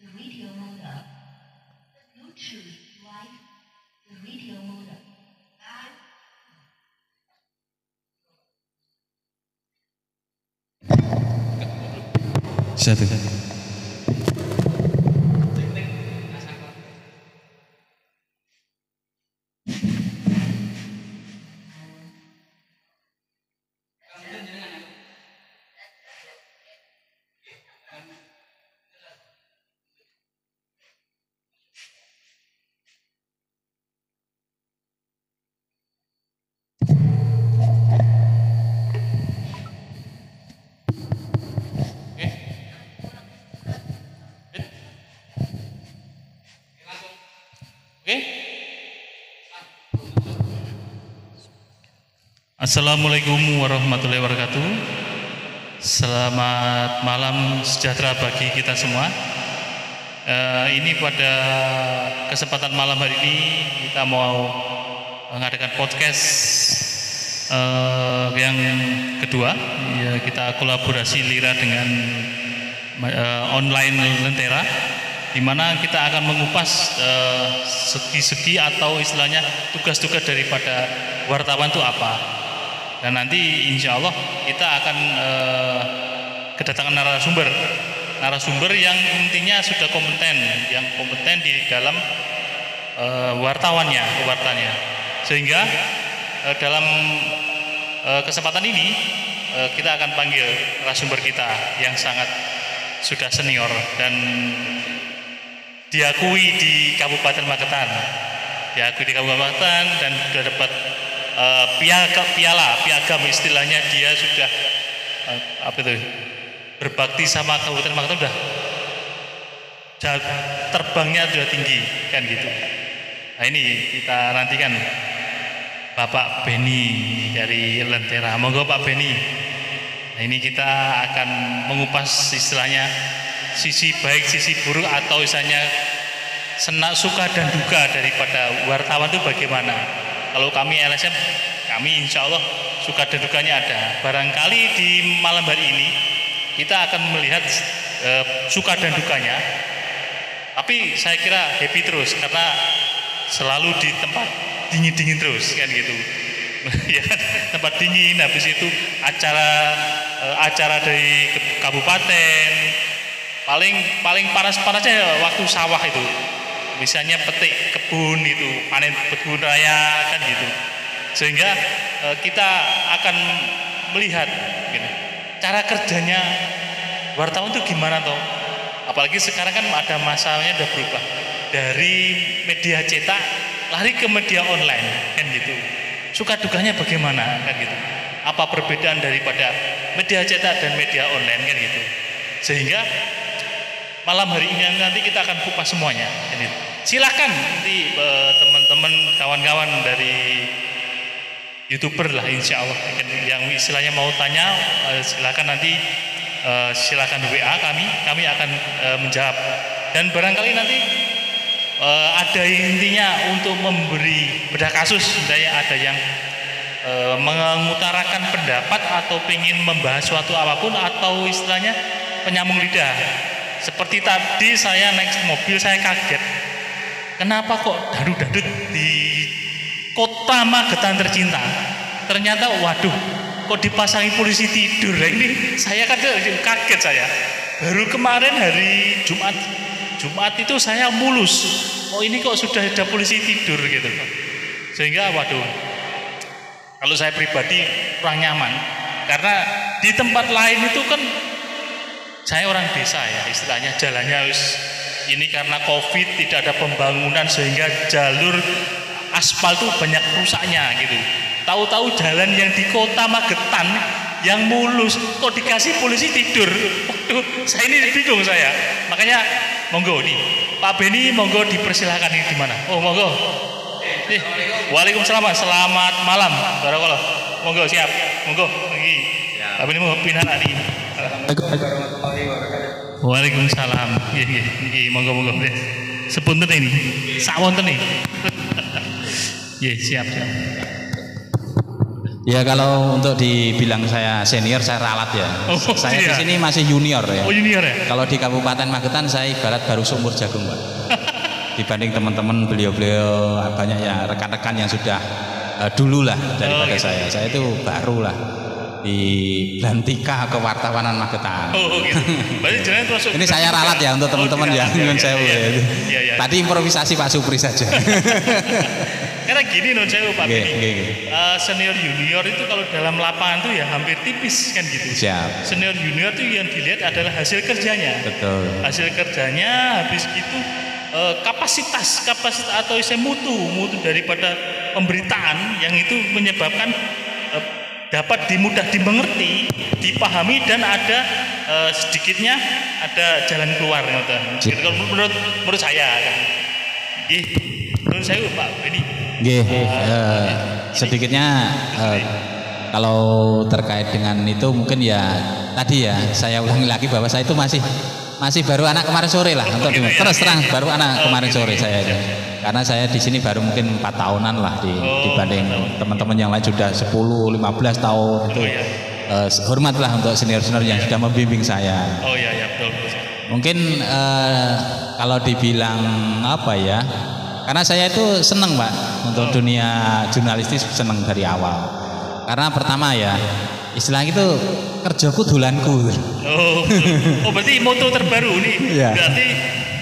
The radio modem. The Bluetooth live. The radio modem. Live. Satu. Assalamualaikum warahmatullahi wabarakatuh. Selamat malam sejahtera bagi kita semua. Ini pada kesempatan malam hari ini kita mau mengadakan podcast yang kedua. Ya, kita kolaborasi Lira dengan online Lentera, di mana kita akan mengupas segi-segi atau istilahnya tugas-tugas daripada wartawan itu apa. Dan nanti insya Allah kita akan kedatangan narasumber yang intinya sudah kompeten, yang kompeten di dalam kewartaannya. Sehingga dalam kesempatan ini kita akan panggil narasumber kita yang sangat sudah senior dan diakui di Kabupaten Magetan, dan sudah dapat piagam istilahnya. Dia sudah berbakti sama Kabupaten Magetan, sudah terbangnya sudah tinggi kan gitu. Nah, ini kita nantikan Bapak Beni dari Lentera. Monggo Pak Beni. Nah, ini kita akan mengupas istilahnya sisi baik, sisi buruk, atau istilahnya suka dan duka daripada wartawan itu bagaimana. Kalau kami LSM, kami insya Allah suka dan dukanya ada. Barangkali di malam hari ini kita akan melihat suka dan dukanya. Tapi saya kira happy terus karena selalu di tempat dingin-dingin terus kan gitu. Ya, tempat dingin. Habis itu acara dari kabupaten paling panas-panasnya waktu sawah itu. Misalnya petik kebun itu, panen kebun raya kan gitu. Sehingga kita akan melihat gitu, cara kerjanya wartawan itu gimana toh. Apalagi sekarang kan ada masanya udah berubah dari media cetak lari ke media online kan gitu. Suka dukanya bagaimana kan gitu. Apa perbedaan daripada media cetak dan media online kan gitu. Sehingga malam hari ini nanti kita akan kupas semuanya kan gitu. Silakan nanti teman-teman kawan-kawan dari YouTuber lah insya Allah yang istilahnya mau tanya silakan nanti silakan WA kami akan menjawab. Dan barangkali nanti ada intinya untuk memberi bedah kasus, misalnya ada yang mengutarakan pendapat atau ingin membahas suatu apapun atau istilahnya penyambung lidah. Seperti tadi saya naik mobil, saya kaget. Kenapa kok dadut-dadut di kota Magetan tercinta? Ternyata waduh, kok dipasangi polisi tidur. Ini saya kaget saya. Baru kemarin hari Jumat itu saya mulus. Oh ini kok sudah ada polisi tidur gitu. Sehingga waduh, kalau saya pribadi kurang nyaman karena di tempat lain itu kan saya orang desa ya, istilahnya jalannya ini karena Covid tidak ada pembangunan sehingga jalur aspal tuh banyak rusaknya gitu. Tahu-tahu jalan yang di kota Magetan yang mulus kok dikasih polisi tidur. Waduh, saya ini bingung saya. Makanya monggo nih, Pak Beni monggo dipersilahkan ini di mana? Oh, monggo. Waalaikumsalam. Selamat malam. Barakallah. Monggo siap. Monggo. Nggih. Pak Beni mau pindah nih. Waalaikumsalam. Nggih, monggo. Sepunten ini. Sak wonten iki. Nggih, siap. Ya kalau untuk dibilang saya senior saya ralat ya. Saya di sini masih junior ya. Oh junior ya. Kalau di Kabupaten Magetan saya ibarat baru seumur jagung Pak. Dibanding teman-teman beliau-beliau banyak ya rekan-rekan yang sudah dulu lah daripada saya. Saya itu baru lah di Belantika Kewartawanan Magetan. Oh gitu. Berarti jenengan termasuk. Ini saya ralat ya untuk teman-teman ya. Tadi improvisasi Pak Supri saja. Karena gini non saya Pak Beni, senior junior itu kalau dalam lapangan tuh ya hampir tipis kan gitu. Siap. Senior junior itu yang dilihat adalah hasil kerjanya. Betul. Hasil kerjanya habis itu kapasitas atau mutu daripada pemberitaan yang itu menyebabkan dapat mudah dimengerti, dipahami dan ada sedikitnya ada jalan keluar gitu. Kalau menurut saya kan. Menurut saya Pak Beni. Sedikitnya kalau terkait dengan itu mungkin ya tadi ya saya ulangi lagi bahwa saya itu masih baru anak kemarin sore lah untuk terus terang baru anak kemarin sore saya itu. Karena saya di sini baru mungkin 4 tahunan lah dibanding teman-teman yang lain sudah 10, 15 tahun itu. Hormatlah untuk senior-senior yang sudah membimbing saya. Oh iya betul. Mungkin kalau dibilang apa ya? Karena saya itu senang Pak untuk dunia jurnalistik, senang dari awal. Karena pertama ya istilah itu kerjaku dolanku. Oh berarti moto terbaru nih. Ya. Berarti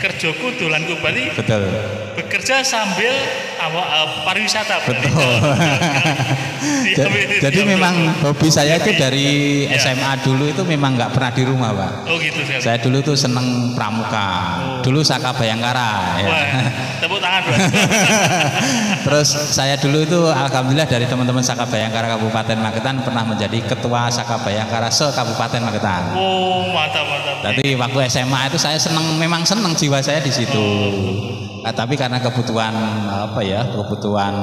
kerjaku dolanku berarti. Betul. Bekerja sambil pariwisata. Betul. Jadi memang hobi saya itu dari SMA dulu itu memang nggak pernah di rumah Pak. Oh gitu. Saya dulu tuh seneng pramuka. Dulu Saka Bayangkara. Wah, tepuk tangan Bro. Terus saya dulu itu alhamdulillah dari teman-teman Saka Bayangkara Kabupaten Magetan pernah menjadi ketua Saka Bayangkara se-Kabupaten Magetan. Oh mantap. Tapi waktu SMA itu saya memang seneng jiwa saya di situ. Tapi karena kebutuhan kebutuhan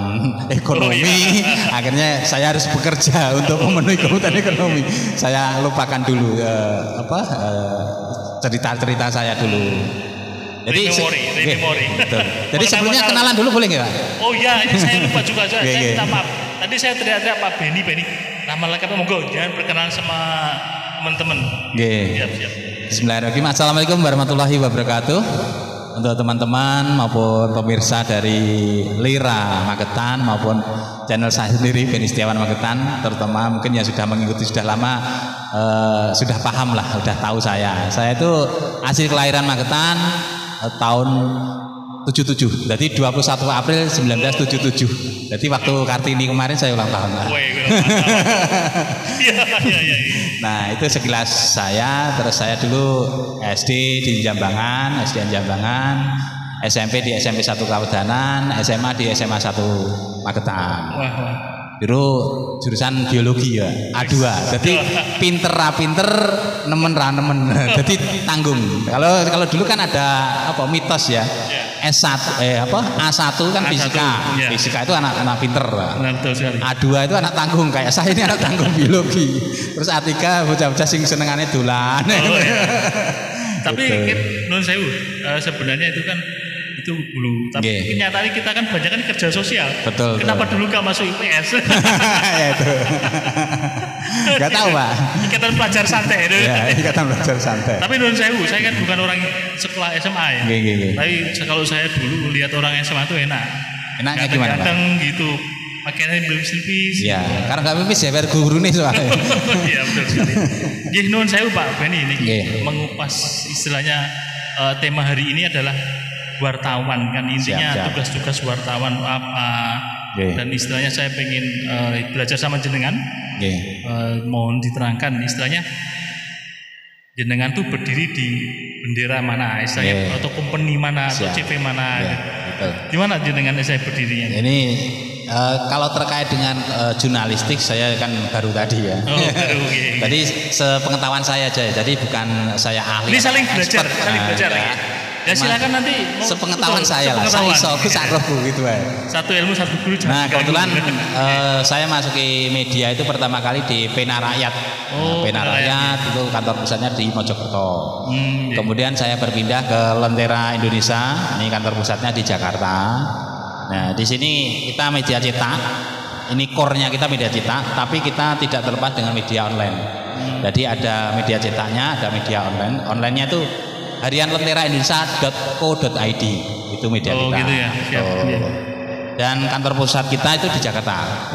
ekonomi, akhirnya saya harus bekerja untuk memenuhi kebutuhan ekonomi. Saya lupakan dulu cerita-cerita saya dulu. Jadi memori. Jadi sebelumnya kenalan dulu boleh nggak Pak? Oh iya, ini saya lupa juga. Saya minta maaf. Tadi saya teriak-teriak Pak Beni. Nama lengkapnya monggo, jangan perkenalan sama teman-teman. Siap. Bismillahirrahmanirrahim. Assalamualaikum warahmatullahi wabarakatuh. Untuk teman-teman maupun pemirsa dari Lira Magetan maupun channel saya sendiri Beni Setiawan Magetan, terutama mungkin yang sudah mengikuti sudah lama sudah paham lah, sudah tahu saya. Saya itu asli kelahiran Magetan tahun 77. Jadi 21 April 1977. Jadi waktu Kartini kemarin saya ulang tahun lah. Nah, itu sekilas saya. Terus saya dulu SD di Jambangan, SMP di SMP 1 Kawedanan, SMA di SMA 1 Magetan. Dulu jurusan biologi ya, A2. Jadi pinter nemen. Jadi tanggung. Kalau dulu kan ada mitos ya. A1 kan fisika. Fisika itu anak pinter, Pak. A2 itu anak tanggung, kayak saya ini anak tanggung biologi. Terus A3 bocah-bocah sing senengane dolan. Tapi nun sewu sebenarnya itu kan itu dulu. Tapi kenyataannya kita kan banyak kan kerja sosial. Betul. Kenapa dulu gak masuk IPS? Ya itu. Gak tahu Pak. Ikatan pelajar santai itu. Ya, ikatan pelajar santai. Tapi nun sewu, saya kan bukan orang sekolah SMA ya. Tapi kalau saya dulu lihat orang SMA itu enak. Enaknya gimana Pak? Ganteng gitu. Pakaiannya belum-belum. Ya, karena gak pipis ya biar guru nih soalnya. Iya betul sekali. Jadi nun sewu Pak Beni ini mengupas istilahnya tema hari ini adalah wartawan kan intinya tugas-tugas wartawan apa dan istilahnya saya pengen belajar sama jenengan. Mohon diterangkan istilahnya jenengan tuh berdiri di bendera mana, istilahnya atau company mana, atau CV mana. Gimana jenengan saya berdirinya? Ini kalau terkait dengan jurnalistik saya kan baru tadi ya. Oh, baru. Jadi sepengetahuan saya aja, jadi bukan saya ahli. Ini saling belajar ya. Ya silakan nanti. Sepengetahuan saya lah. Saya saroku gitu ya. Satu ilmu satu guru. Nah kebetulan saya masuki media itu pertama kali di Pena Rakyat. Pena Rakyat itu kantor pusatnya di Mojokerto. Kemudian saya berpindah ke Lentera Indonesia. Ini kantor pusatnya di Jakarta. Nah di sini kita media cetak. Ini core-nya kita media cetak, tapi kita tidak terlepas dengan media online. Jadi ada media cetaknya, ada media online. Online-nya itu harianlenteraindonesia.co.id itu media kita. Gitu ya. Siap. Dan kantor pusat kita itu di Jakarta.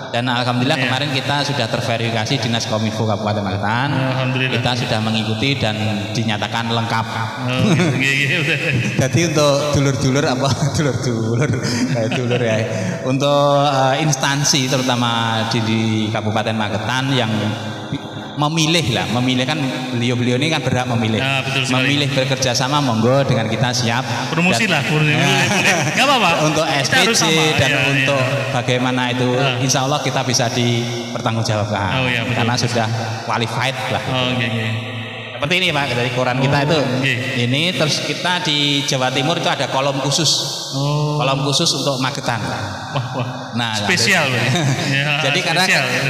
Dan alhamdulillah kemarin kita sudah terverifikasi Dinas Kominfo Kabupaten Magetan. Kita sudah mengikuti dan dinyatakan lengkap. Jadi untuk dulur-dulur ya. Untuk instansi terutama di Kabupaten Magetan yang memilih kan beliau-beliau ini kan berhak memilih. Memilih bekerja sama monggo dengan kita siap. Promosi lah, nggak apa-apa. Untuk SPC dan untuk bagaimana itu, insya Allah kita bisa dipertanggungjawabkan karena sudah qualified lah. Seperti ini Pak, dari koran kita itu. Ini terus kita di Jawa Timur itu ada kolom khusus. Kolom khusus untuk Magetan. Nah, spesial. Jadi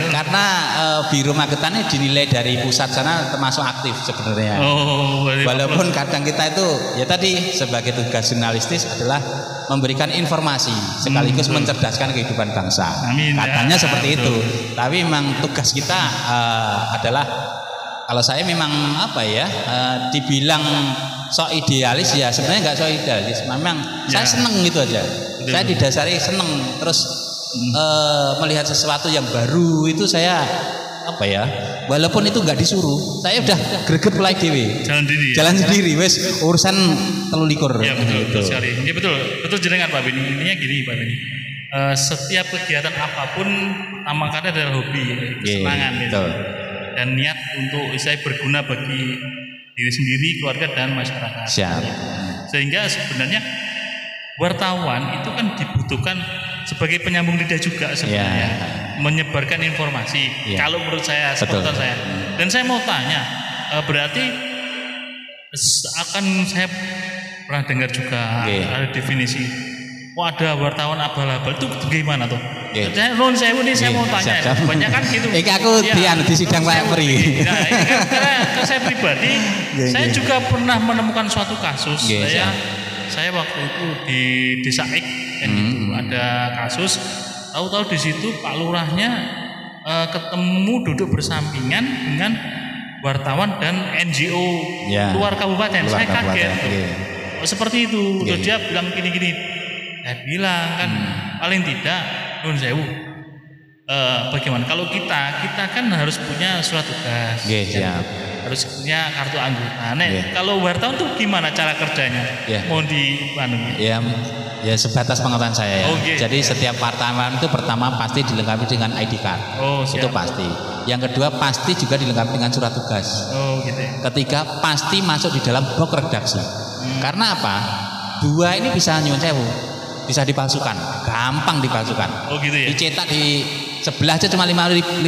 karena Biro Magetan ini dinilai dari pusat sana termasuk aktif sebenarnya. Walaupun kadang kita itu ya tadi sebagai tugas jurnalistis adalah memberikan informasi sekaligus mencerdaskan kehidupan bangsa. Katanya seperti itu. Tapi memang tugas kita adalah kalau saya memang dibilang sok idealis ya sebenarnya nggak sok idealis. Memang saya seneng gitu aja. Saya didasari seneng terus melihat sesuatu yang baru itu saya walaupun itu nggak disuruh, saya udah greget mulai dewe. Jalan sendiri, wes urusan 23. Ya betul sekali. Ya betul jenengan Pak Beni. Intinya gini Pak Beni. Setiap kegiatan apapun pertama kali adalah hobi, kesenangan gitu. Dan niat untuk saya berguna bagi diri sendiri, keluarga dan masyarakat. Siap. Sehingga sebenarnya wartawan itu kan dibutuhkan sebagai penyambung lidah juga sebenarnya, menyebarkan informasi. Kalau menurut saya, sepengetahuan saya. Dan saya mau tanya, berarti saya pernah dengar juga ada definisi. Ada wartawan abal-abal itu bagaimana tuh? Saya mau tanya, banyak kan gitu. Aku di sidang Pak Pri. Nah, karena saya pribadi, saya juga pernah menemukan suatu kasus. Saya waktu itu di Desa Ek, ada kasus. Tahu-tahu di situ Pak Lurahnya ketemu duduk bersampingan dengan wartawan dan NGO luar kabupaten. Saya kaget. Seperti itu. Dia bilang gini-gini. Saya bilang kan paling tidak nun sewu bagaimana kalau kita kan harus punya surat tugas, harus punya kartu anggota. Kalau wartawan tuh gimana cara kerjanya? Mau di ya sebatas pengetahuan saya ya. Jadi setiap wartawan itu pertama pasti dilengkapi dengan ID card. Itu pasti. Yang kedua pasti juga dilengkapi dengan surat tugas. Ketiga pasti masuk di dalam box redaksi. Karena apa? Dua ini bisa nyuwun sewu. Bisa dipalsukan, gampang dipalsukan. Dicetak di sebelah aja cuma 50.000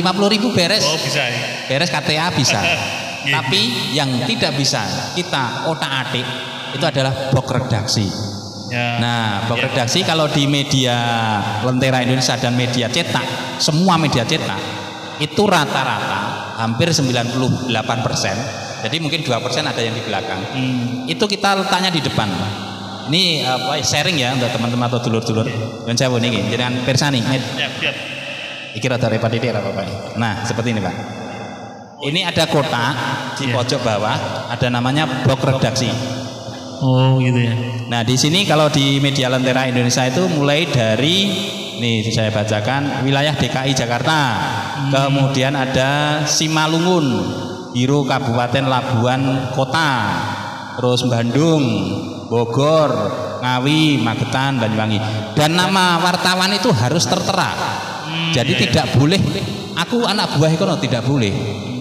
beres. Bisa ya. Beres KTA bisa. Tapi yang tidak bisa kita otak-atik itu adalah box redaksi. Nah, box redaksi kalau di media Lentera Indonesia dan media cetak, semua media cetak itu rata-rata hampir 98%. Jadi mungkin 2% ada yang di belakang. Itu kita letaknya di depan. Ini sharing ya untuk teman-teman atau dulur-dulur. Dan saya ini jangan persani. Iki rada repot ini apa-apa. Nah, seperti ini, Pak. Ini ada kotak di pojok bawah, ada namanya box redaksi. Gitu ya. Nah, di sini kalau di media Lentera Indonesia itu mulai dari saya bacakan wilayah DKI Jakarta. Kemudian ada Simalungun, Biro Kabupaten Labuan Kota. Terus Bandung, Bogor, Ngawi, Magetan, Banyuwangi. Dan nama wartawan itu harus tertera. Jadi tidak boleh aku anak buah kono, tidak boleh.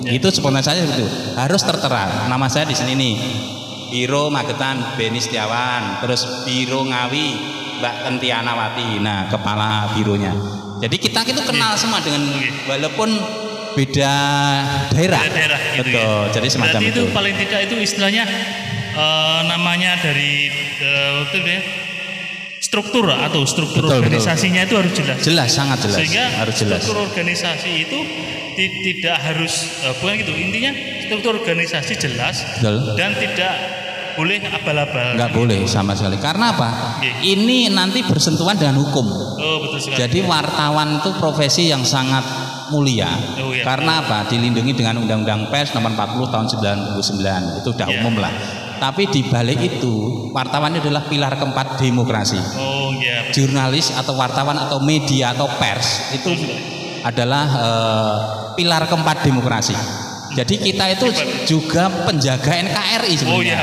Itu spontan saja begitu. Harus tertera. Nama saya di sini nih. Biro Magetan Beni Setiawan, terus Biro Ngawi Mbak Kentianawati. Nah, kepala bironya. Jadi kita itu kenal semua dengan walaupun beda daerah. Gitu. Betul. Jadi semacam berarti itu paling tidak itu istilahnya namanya dari struktur betul, organisasinya itu harus jelas. Jelas, sangat jelas. Sehingga harus jelas. Struktur organisasi itu tidak harus bukan gitu. Intinya struktur organisasi jelas dan tidak boleh abal-abal. Enggak boleh sama sekali. Karena apa? Ini nanti bersentuhan dengan hukum. Oh, betul sekali. Jadi wartawan itu profesi yang sangat mulia. Oh, iya, karena apa? Dilindungi dengan Undang-Undang Pers nomor 40 tahun 99. Itu udah umum lah. Tapi di balik itu wartawan adalah pilar keempat demokrasi. Oh iya. Jurnalis atau wartawan atau media atau pers itu adalah pilar keempat demokrasi. Jadi kita itu juga penjaga NKRI sebenarnya. Oh iya.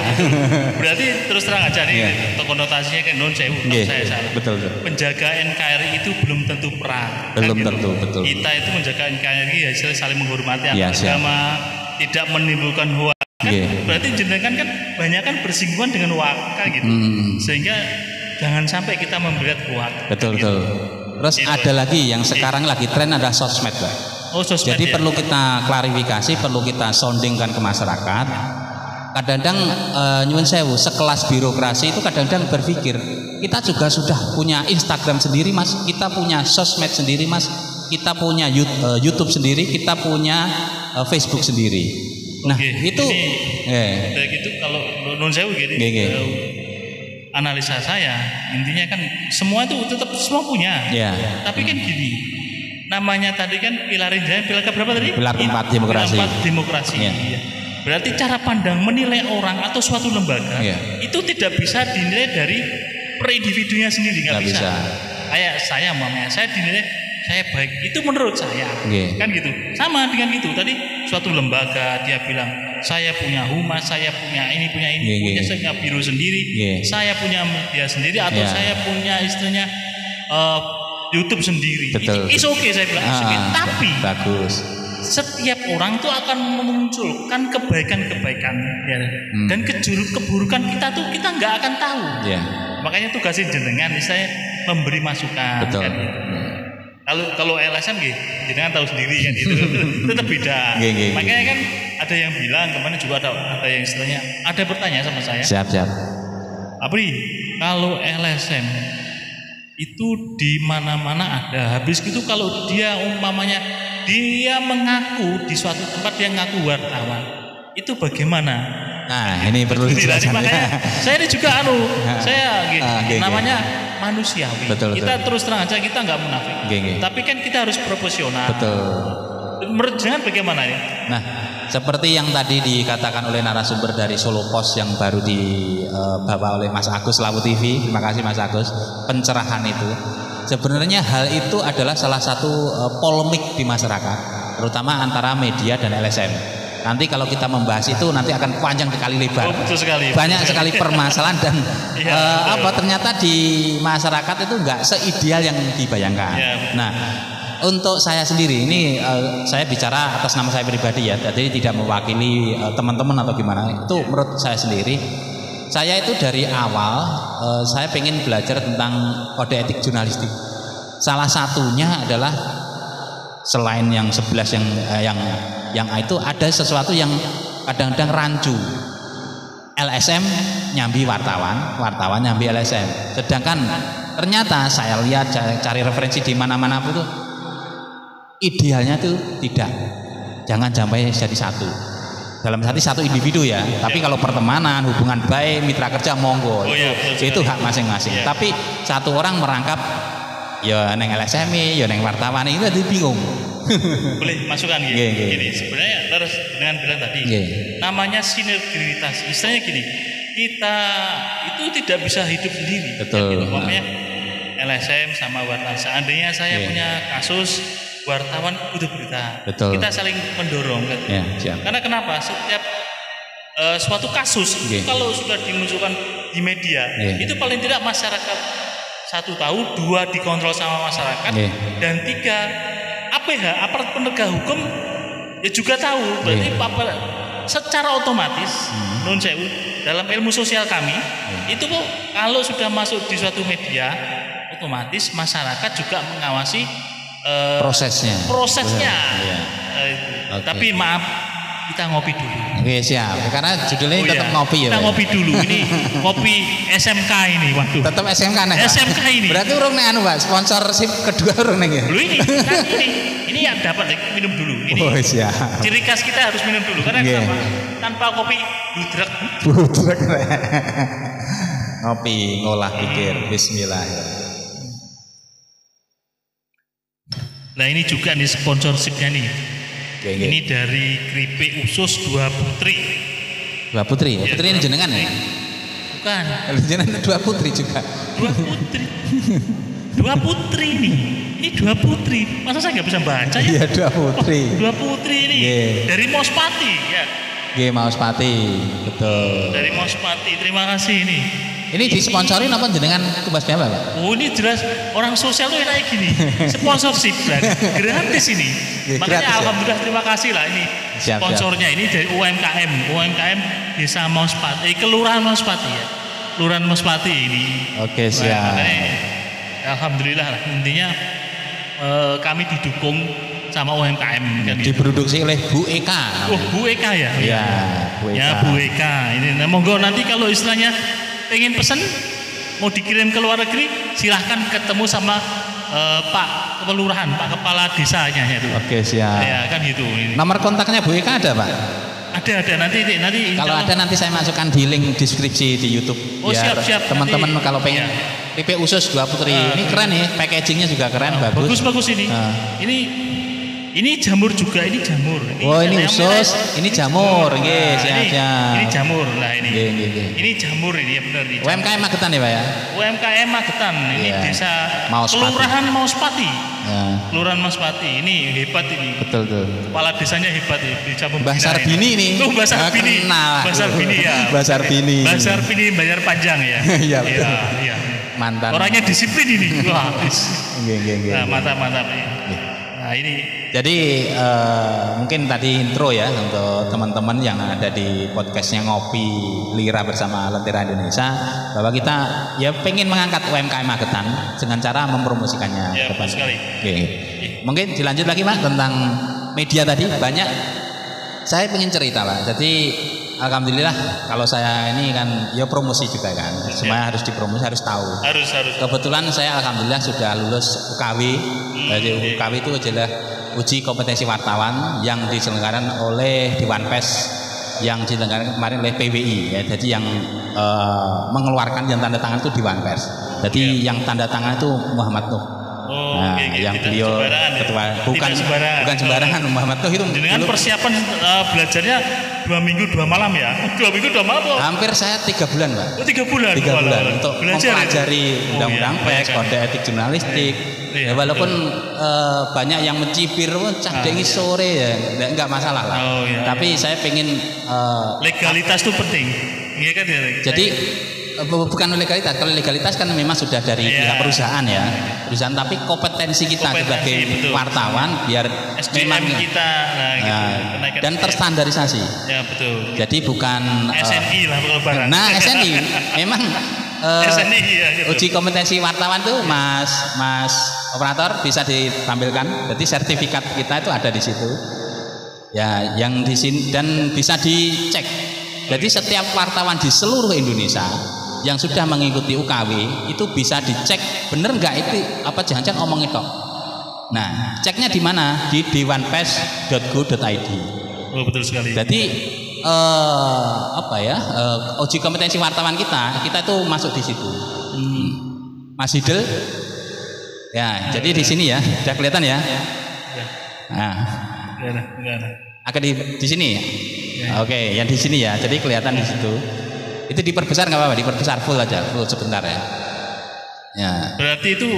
Berarti terus terang aja nih konotasinya kan non sewu saya salah. Betul. Penjaga NKRI itu belum tentu perang. Belum kan tentu, gitu. betul. Kita itu menjaga NKRI ya saling menghormati agama, tidak menimbulkan hoak. Kan berarti jenengan kan banyak kan bersinggungan dengan hoak gitu. Sehingga jangan sampai kita memberikan hoak. Betul. Terus gitu. Ada lagi yang sekarang lagi tren adalah sosmed, Pak. Oh, sosmed. Jadi perlu kita klarifikasi, perlu kita soundingkan ke masyarakat. Kadang-kadang nyuwun sewu, sekelas birokrasi itu kadang-kadang berpikir kita juga sudah punya Instagram sendiri, Mas. Kita punya sosmed sendiri, Mas. Kita punya YouTube sendiri, kita punya Facebook sendiri. Nah, itu kayak gitu kalau nyuwun sewu gitu. Analisa saya intinya kan semua itu tetap semua punya. Tapi kan gini. Namanya tadi kan pilar berapa tadi? Pilar keempat demokrasi. Pilar keempat demokrasi. Iya. Berarti cara pandang menilai orang atau suatu lembaga itu tidak bisa dinilai dari per individunya sendiri, nggak bisa. Kayak saya dinilai saya baik, itu menurut saya. Kan gitu. Sama dengan itu tadi suatu lembaga dia bilang saya punya humas, saya punya ini, punya saya biro sendiri, saya punya media sendiri atau saya punya istilahnya YouTube sendiri. Itu oke saya bilang. Tapi bagus. Setiap orang tuh akan memunculkan kebaikan-kebaikan dan keburukan kita tuh kita nggak akan tahu. Makanya tugasnya jenengan saya memberi masukan. Kan, gitu. Kalau LSM jenengan tahu sendiri kan itu tetap beda. Makanya kan ada yang bilang kemarin juga ada yang istilahnya ada bertanya sama saya. Siap. Apri, kalau LSM itu di mana-mana ada. Habis itu kalau dia umpamanya dia mengaku di suatu tempat dia ngaku wartawan, itu bagaimana? Nah, ini perlu dijelaskan. Saya ini juga namanya manusiawi. Kita terus terang aja kita nggak munafik. Tapi kan kita harus proporsional. Menurut jangan bagaimana ya? Nah, seperti yang tadi dikatakan oleh narasumber dari Solo Post yang baru dibawa oleh Mas Agus Lawu TV. Terima kasih Mas Agus, pencerahan itu. Sebenarnya hal itu adalah salah satu polemik di masyarakat, terutama antara media dan LSM. Nanti kalau kita membahas itu nanti akan panjang sekali lebar. Banyak sekali permasalahan dan ternyata di masyarakat itu enggak seideal yang dibayangkan. Nah, untuk saya sendiri ini saya bicara atas nama saya pribadi ya, jadi tidak mewakili teman-teman atau gimana. Itu menurut saya sendiri. Saya itu dari awal saya pengen belajar tentang kode etik jurnalistik. Salah satunya adalah selain yang 11 yang itu ada sesuatu yang kadang-kadang rancu. LSM nyambi wartawan, wartawan nyambi LSM. Sedangkan ternyata saya lihat cari referensi di mana-mana itu idealnya itu tidak. Jangan sampai jadi satu. Dalam hati satu individu ya, tapi kalau pertemanan, hubungan baik, mitra kerja monggo, itu hak masing-masing. Tapi satu orang merangkap, ya neng LSM, ya neng wartawan itu jadi bingung. Boleh masukan gini. Sebenarnya harus dengan bilang tadi, namanya sinergitas. Istilahnya gini, kita itu tidak bisa hidup sendiri. Betul. Makanya LSM sama wartawan. Seandainya saya punya kasus wartawan butuh berita. Betul. Kita saling mendorong kan. Siap. Karena kenapa? Setiap suatu kasus kalau sudah dimunculkan di media itu paling tidak masyarakat 1 tahu, 2 dikontrol sama masyarakat dan 3 APH aparat penegak hukum ya juga tahu. Berarti secara otomatis non sewu dalam ilmu sosial kami itu kalau sudah masuk di suatu media otomatis masyarakat juga mengawasi prosesnya. Tapi maaf kita ngopi dulu. Oke, siap. Karena judulnya tetap ngopi ya. Kita ngopi dulu. Ini ngopi SMK ini. Waduh. Tetap SMK nih. SMK ini. Berarti urung nih Pak, sponsorship kedua urung nih ya. Ini yang dapat minum dulu. Ini. Oh, siap. Ciri khas kita harus minum dulu karena tanpa kopi budrek. Ngopi ngolah pikir. Bismillah. Nah, ini juga nih sponsorshipnya nih. Ini dari keripik usus 2 putri. 2 putri? Ya, putri ini jenengan ya? Bukan. Jenengan 2 putri juga. 2 putri. 2 putri nih. Ini 2 putri. Masa saya nggak bisa baca ya? Iya, 2 putri. 2 putri ini. Dari Mospati ya. Mospati, betul. Dari Mospati. Terima kasih ini. Ini disponsorin apa jenengan tugas apa, Pak? Oh, ini jelas orang sosial tuh enaknya gini. Sponsorship gratis ini. Makanya gratis, alhamdulillah terima kasih lah ini. Sponsornya ini dari UMKM Desa Mospati, Kelurahan Mospati ya. Kelurahan Mospati ini. Oke, siap. Alhamdulillah lah intinya kami didukung sama UMKM kan diproduksi oleh Bu Eka. Oh, Bu Eka ya? Iya, Bu Eka. Ya, Bu Eka. Ini monggo nanti kalau istilahnya pengen pesen mau dikirim ke luar negeri silahkan ketemu sama Pak Kelurahan, Pak Kepala Desanya itu. Oke, siap. Ya kan gitu. Ini. Nomor kontaknya Bu Eka ada, Pak? Ada nanti kalau ada nanti saya masukkan di link deskripsi di YouTube. Oh, siap. Teman-teman kalau pengen keripik usus 2 putri. Ini keren nih, packagingnya juga keren, bagus. Bagus ini. Ini jamur juga, ini jamur. Ini usus, ini jamur. Siap. Ini jamur lah ini. Ini jamur ini ya benar ini. UMKM Magetan ya, Pak ya? UMKM Magetan. Ini desa Kelurahan Mospati. Kelurahan Mospati. Ini hebat ini. Betul. Kepala desanya hebat ya. Mbah Sarbini ini. Oh, Mbah Sarbini. Mbah Sarbini ya. Mbah Sarbini. Mbah Sarbini bayar panjang ya. Iya. Mantan. Orangnya disiplin ini. Wah. Nah, mantap. Nah, ini jadi mungkin tadi intro ya untuk teman-teman yang ada di podcastnya Ngopi Lira bersama Lentera Indonesia bahwa kita ya pengen mengangkat UMKM Magetan dengan cara mempromosikannya ya, depan. Sekali. Mungkin dilanjut lagi Pak tentang media tadi banyak saya pengen cerita Pak. Jadi alhamdulillah kalau saya ini kan ya promosi juga kan. Semuanya harus dipromosi, harus tahu. Harus. Kebetulan saya alhamdulillah sudah lulus UKW. Jadi UKW itu adalah uji kompetensi wartawan yang diselenggarakan oleh Dewan Pers yang diselenggarakan kemarin oleh PWI ya. Jadi yang mengeluarkan yang tanda tangan itu Dewan Pers. Jadi yang tanda tangan itu Muhammad Nuh. Yang beliau ketua bukan sembarangan Muhammad Nuh itu. Dengan persiapan belajarnya 2 minggu 2 malam ya. 2 minggu 2 malam. Hampir saya 3 bulan, Pak. Oh, 3 bulan. 3 bulan untuk mempelajari undang-undang pers, kode etik jurnalistik. Ya, walaupun banyak yang mencibir, cah dengi sore ya, enggak masalah lah. Tapi saya pengen legalitas itu penting. Iya kan ya. Jadi bukan legalitas. Kalau legalitas kan memang sudah dari pihak perusahaan ya. Perusahaan, tapi kompetensi kita sebagai wartawan biar SDM kita dan terstandarisasi. Ya, betul. Jadi bukan SNI lah kalau barang. Nah, SNI memang SNI ya, gitu. Uji kompetensi wartawan tuh Mas operator bisa ditampilkan. Jadi sertifikat kita itu ada di situ. Ya, yang di sini dan bisa dicek. Jadi setiap wartawan di seluruh Indonesia yang sudah mengikuti UKW itu bisa dicek bener nggak itu apa jangan-jangan omong itu. Nah, ceknya di mana? Di dewanpers.go.id. Oh, betul sekali. Jadi uji kompetensi wartawan kita itu masuk di situ. Mas Hidel. Ya, jadi di sini ya, sudah kelihatan ya. Nah, akan di sini ya. Oke, yang di sini ya. Jadi kelihatan di situ. Itu diperbesar nggak apa-apa, diperbesar full aja, full sebentar ya. Ya. Berarti itu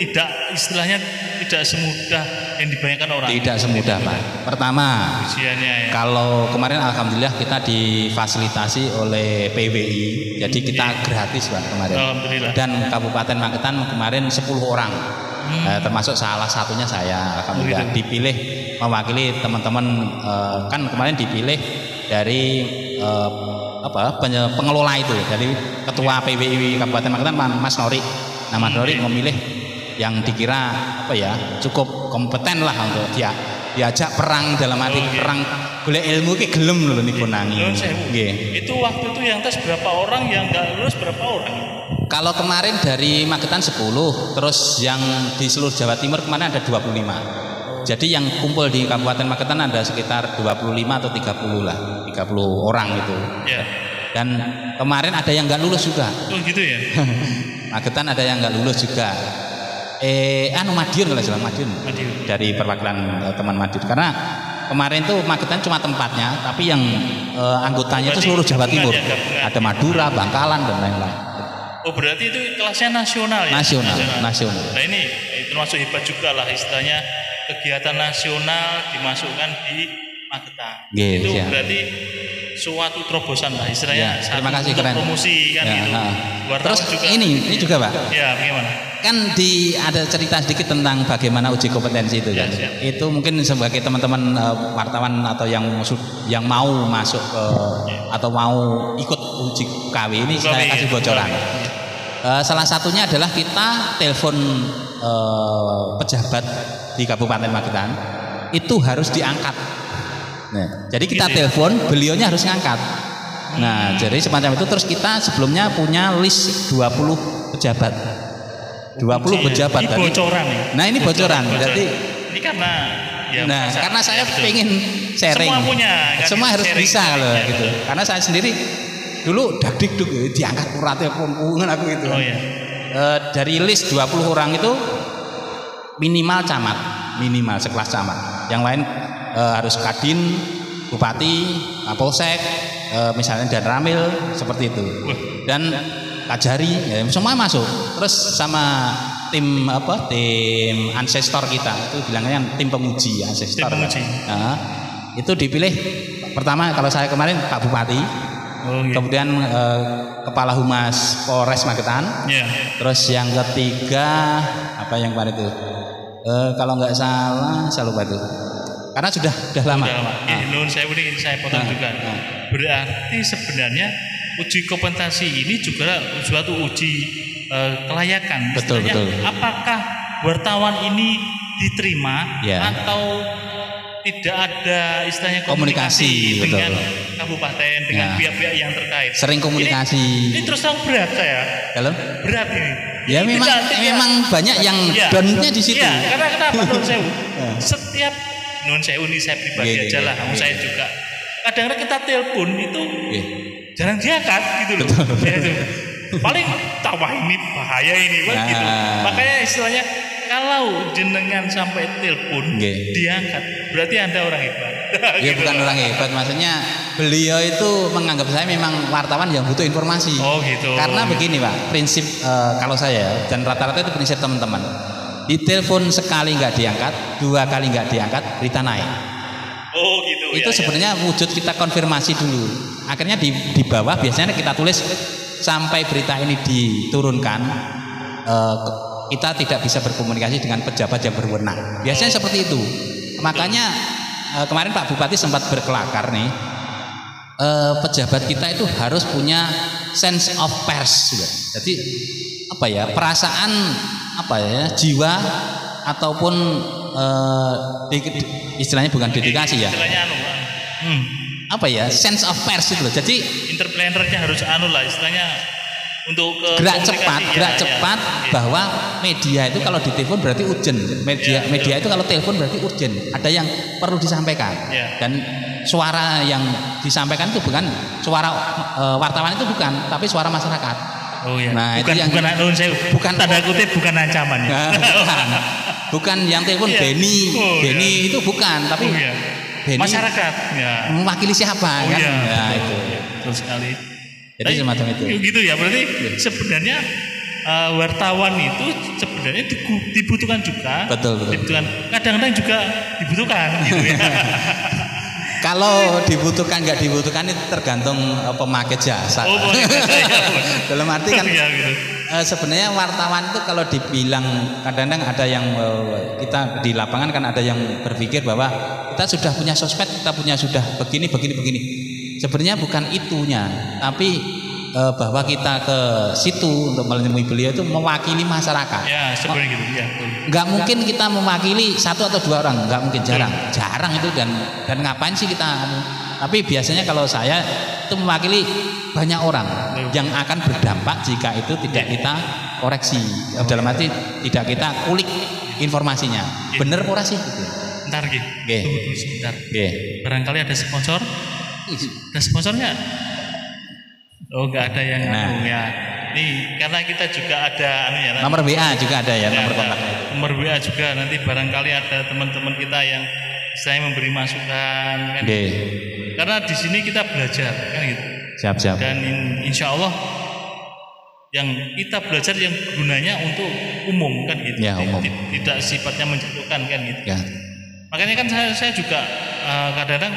tidak istilahnya tidak semudah yang dibayangkan orang. Tidak semudah, Pak. Pertama, ujiannya ya. kalau kemarin alhamdulillah kita difasilitasi oleh PWI, jadi kita gratis, Pak, kemarin. Alhamdulillah. Dan Kabupaten Magetan kemarin 10 orang, termasuk salah satunya saya, alhamdulillah dipilih mewakili teman-teman. Kan kemarin dipilih dari pengelola itu, dari ketua PWI Kabupaten Magetan, Mas Nori. Nah, Mas Nori memilih yang dikira cukup kompeten lah untuk diajak perang dalam arti perang golek ilmu ki gelem lho niku nangi. Nggih. Itu waktu itu yang tes berapa orang, yang enggak lulus berapa orang? Kalau kemarin dari Magetan 10, terus yang di seluruh Jawa Timur kemarin ada 25. Jadi yang kumpul di Kabupaten Magetan ada sekitar 25 atau 30 lah, 30 orang gitu. Ya. Dan kemarin ada yang nggak lulus juga. Oh gitu ya. Magetan ada yang nggak lulus juga. Madiun kalau salah, Madiun. Dari perwakilan teman Madiun. Karena kemarin tuh Magetan cuma tempatnya, tapi yang anggotanya itu seluruh Jawa Timur. Ada Madura, Bangkalan dan lain-lain. Oh berarti itu kelasnya nasional ya? Nasional. Nah ini termasuk hebat juga lah istilahnya, kegiatan nasional dimasukkan di Magetan. Yes, itu ya. Berarti suatu terobosan lah istilahnya. Ya, terima kasih, untuk keren. promosi kan Ya, gitu. Terus juga. ini juga, Pak. Ya bagaimana? Kan ada cerita sedikit tentang bagaimana uji kompetensi itu kan. Ya. Itu mungkin sebagai teman-teman wartawan atau yang mau masuk ke atau mau ikut uji KW ini saya kasih bocoran. Salah satunya adalah kita telepon pejabat di Kabupaten Magetan itu harus diangkat. Nah, jadi kita telepon, beliaunya harus ngangkat. Nah, jadi semacam itu. Terus kita sebelumnya punya list 20 pejabat. 20 pejabat. Ini bocoran nih. Nah, ini bocoran. Jadi ini karena karena saya pengen sharing. Semua punya kan, semua harus bisa loh ya, gitu. betul. Karena saya sendiri dulu dagdikduk diangkat uratnya pungkungan aku gitu. Oh, iya. Dari list 20 orang itu minimal camat, minimal sekelas camat. Yang lain harus kadin, bupati, kapolsek, misalnya dan ramil seperti itu. Dan kajari, ya, semua masuk. Terus sama tim ancestor kita itu bilangnya tim penguji ancestor. Tim penguji. Nah, itu dipilih pertama kalau saya kemarin Pak Bupati, kemudian Kepala Humas Polres Magetan, terus yang ketiga apa yang kemarin itu kalau nggak salah saya lupa itu karena sudah lama. Nun saya potong juga. Berarti sebenarnya uji kompetensi ini juga suatu uji kelayakan. Betul. Apakah wartawan ini diterima atau tidak ada istilahnya komunikasi dengan kabupaten, dengan pihak-pihak yang terkait? Sering komunikasi. Ini terus terang berat saya. Berat ini. Ya ini memang banyak yang downnya di situ. Ya, karena kenapa Nun Sewu? Setiap Nun Sewu ini saya pribadi aja lah, saya juga. Kadang-kadang kita telepon itu jarang diangkat gitu loh. Paling wah ini bahaya ini gitu. Makanya istilahnya kalau jenengan sampai telepon diangkat, berarti Anda orang hebat. Ya bukan orang hebat, maksudnya beliau itu menganggap saya memang wartawan yang butuh informasi. Oh gitu. Karena begini Pak, prinsip kalau saya dan rata-rata itu prinsip teman-teman. Di telepon sekali nggak diangkat, 2 kali nggak diangkat, berita naik. Oh gitu. Itu sebenarnya wujud kita konfirmasi dulu. Akhirnya di bawah biasanya kita tulis sampai berita ini diturunkan, kita tidak bisa berkomunikasi dengan pejabat yang berwenang. Biasanya seperti itu. Makanya kemarin Pak Bupati sempat berkelakar nih, pejabat kita itu harus punya sense of pers juga. Jadi perasaan jiwa ataupun istilahnya bukan dedikasi ya. Istilahnya sense of pers itu loh. Jadi interpreternya harus istilahnya untuk gerak cepat bahwa media itu kalau ditelepon berarti urgent. Media itu kalau telepon berarti urgent. Ada yang perlu disampaikan. Dan suara yang disampaikan itu bukan suara wartawan itu bukan, tapi suara masyarakat. Oh iya. Nah, bukan tanda kutip bukan ancaman ya. Bukan yang telepon Beni itu bukan, tapi Beni masyarakat mewakili siapa kan? Iya, itu. Betul sekali. Jadi semacam itu. Gitu ya, berarti sebenarnya wartawan itu sebenarnya dibutuhkan juga. Betul. Dibutuhkan. Kadang-kadang juga dibutuhkan gitu ya. Kalau dibutuhkan nggak dibutuhkan itu tergantung pemakai jasa. Oh, ya. Dalam arti kan ya, gitu. Sebenarnya wartawan itu kalau dibilang kadang-kadang ada yang kita di lapangan kan ada yang berpikir bahwa kita sudah punya sosmed, kita sudah begini. Sebenarnya bukan itunya, tapi bahwa kita ke situ untuk menemui beliau itu mewakili masyarakat. Ya, sebenarnya gitu ya. Nggak mungkin kita mewakili 1 atau 2 orang, nggak mungkin, jarang itu dan ngapain sih kita? Tapi biasanya kalau saya itu mewakili banyak orang yang akan berdampak jika itu tidak kita koreksi. Dalam arti tidak kita kulik informasinya. Bener ora sih? Ntar gitu. Tunggu sebentar. Barangkali ada sponsor? Ada sponsornya? Oh, nggak ada yang ya. Nih, karena kita juga ada nomor WA juga ada ya, nomor kontaknya. Nomor WA juga, nanti barangkali ada teman-teman kita yang saya memberi masukan kan. Karena di sini kita belajar kan gitu. Siap. Dan insya Allah yang kita belajar yang gunanya untuk umum kan gitu. Ya, umum. Tidak sifatnya menjatuhkan kan gitu. Ya. Makanya kan saya juga kadang-kadang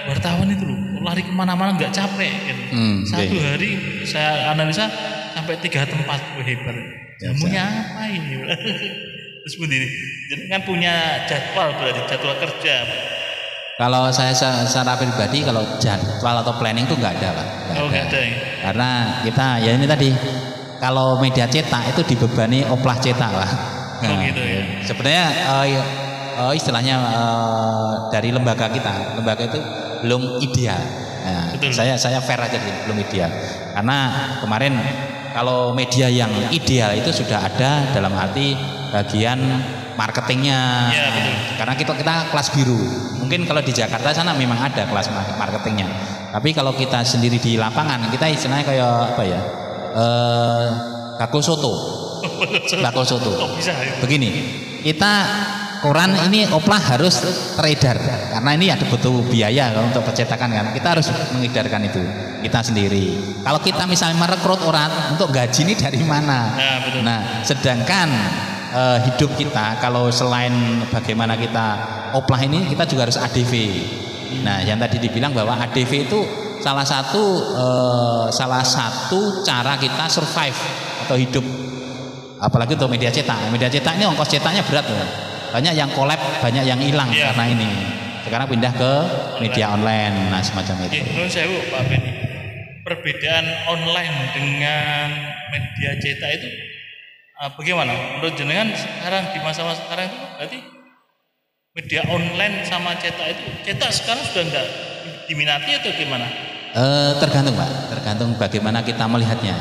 wartawan itu loh lari kemana-mana nggak capek gitu. Satu hari saya analisa sampai 3 tempat, hebat. Ilmunya apa ini? Terus begini, jadi kan punya jadwal, berarti jadwal kerja. Kalau saya secara pribadi kalau jadwal atau planning itu nggak ada, Pak. Nggak ada ya. Karena kita ya ini tadi kalau media cetak itu dibebani oplah cetak, Pak. Gitu ya. Sebenarnya istilahnya dari lembaga itu belum ideal. Nah, saya fair aja belum ideal. Karena kemarin kalau media yang ideal itu sudah ada dalam arti bagian marketingnya. Ya, betul. Karena kita kelas biru. Mungkin kalau di Jakarta sana memang ada kelas marketingnya. Tapi kalau kita sendiri di lapangan, kita istilahnya kayak apa ya? Bakul soto. Oh, bisa, ya. Begini, kita koran ini oplah harus teredar karena ini ada butuh biaya untuk percetakan kan. Kita harus mengedarkan itu kita sendiri. Kalau kita misalnya merekrut orang untuk gaji ini dari mana? Ya, betul. Nah, sedangkan hidup kita kalau selain bagaimana kita oplah ini kita juga harus ADV. Nah, yang tadi dibilang bahwa ADV itu salah satu cara kita survive atau hidup. Apalagi untuk media cetak. Media cetak ini ongkos cetaknya berat loh. Banyak yang collab, banyak yang hilang karena ini. Sekarang pindah ke media online, nah semacam itu. Menurut saya Pak Beni, perbedaan online dengan media cetak itu bagaimana? Menurut jenengan sekarang di masa-masa sekarang itu berarti media online sama cetak itu, cetak sekarang sudah enggak diminati atau gimana? Tergantung Pak, tergantung bagaimana kita melihatnya.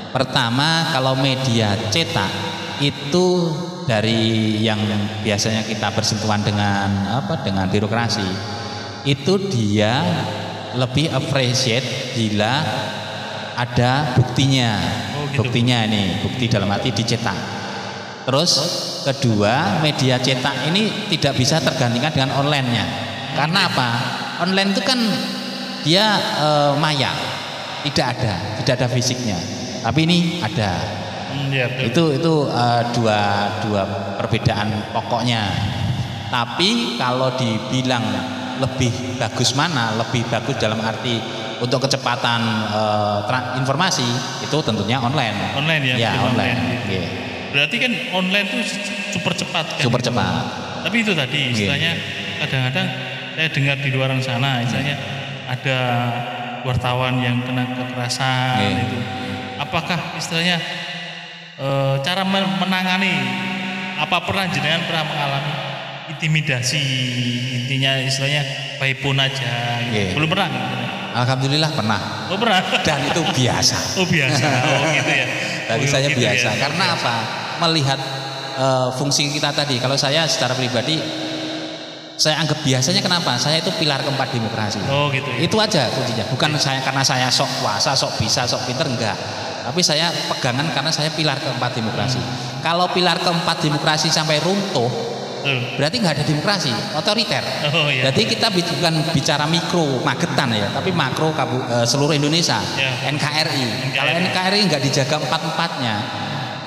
Pertama kalau media cetak itu dari yang biasanya kita bersentuhan dengan birokrasi itu dia lebih appreciate bila ada buktinya. Buktinya ini, bukti dalam arti dicetak. Terus kedua, media cetak ini tidak bisa tergantikan dengan online-nya. Karena apa? Online itu kan dia maya, tidak ada fisiknya. Tapi ini ada. Itu dua perbedaan pokoknya. Tapi kalau dibilang lebih bagus mana? Lebih bagus dalam arti untuk kecepatan informasi itu tentunya online. Online ya. Ya online. Yeah. Berarti kan online itu super cepat kan? Super cepat. Tapi itu tadi istilahnya kadang-kadang saya dengar di luar sana istilahnya ada wartawan yang kena kekerasan itu. Apakah istilahnya cara menangani, apa pernah jenengan mengalami intimidasi, intinya istilahnya by phone aja gitu. Belum pernah gitu. Alhamdulillah pernah. Oh pernah. Dan itu biasa. Oh biasa. Oh gitu ya. Bagi saya gitu biasa. Ya. Karena apa? Melihat fungsi kita tadi. Kalau saya secara pribadi saya anggap biasanya kenapa? Saya itu pilar keempat demokrasi. Oh gitu ya. Itu aja kuncinya. Bukan saya karena saya sok kuasa, sok bisa, sok pinter, enggak. Tapi saya pegangan karena saya pilar keempat demokrasi. Kalau pilar keempat demokrasi sampai runtuh, berarti nggak ada demokrasi, otoriter. Oh, iya. Jadi kita bukan bicara mikro Magetan ya, tapi makro seluruh Indonesia. Ya. NKRI. Kalau NKRI nggak dijaga empat-empatnya,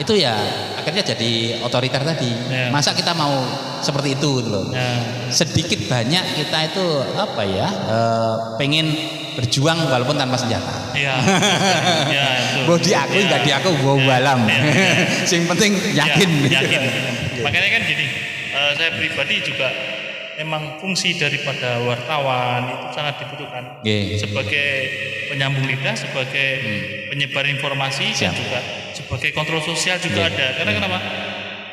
itu ya akhirnya jadi otoriter tadi. Ya. Masa kita mau seperti itu gitu loh. Ya. Sedikit banyak kita itu apa ya pengen berjuang walaupun tanpa senjata. Iya. Ya, itu. Mau diakui nggak diakui gua balam. Sing penting yakin. Ya, yakin. Makanya kan gini, saya pribadi juga memang fungsi daripada wartawan itu sangat dibutuhkan. Sebagai penyambung lidah, sebagai penyebar informasi, dan juga sebagai kontrol sosial juga ada. Karena kenapa?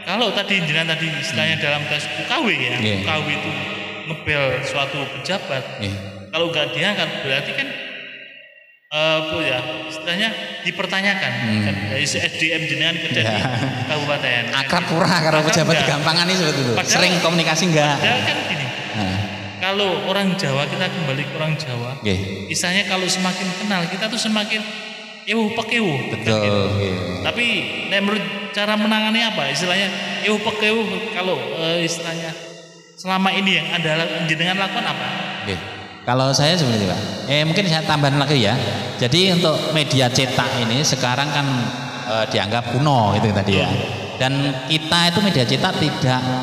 Kalau tadi jenengan tadi istilahnya dalam tes UKW ya, UKW itu ngebel suatu pejabat, kalau nggak diangkat berarti kan ya istilahnya dipertanyakan kan SDM jenengan kerja di kabupaten. Akrab pura karo pejabat gampangan ini sebetulnya. Sering komunikasi enggak? Padahal kan gini. Kalau orang Jawa, kita kembali ke orang Jawa. Istilahnya kalau semakin kenal kita tuh semakin pekewu. Betul. Gitu. Tapi menurut cara menangani apa? Istilahnya pekewu kalau istilahnya selama ini yang Anda jenengan lakukan apa? Kalau saya sebenarnya Pak, mungkin saya tambahan lagi ya. Jadi untuk media cetak ini sekarang kan dianggap kuno gitu tadi ya. Dan kita itu media cetak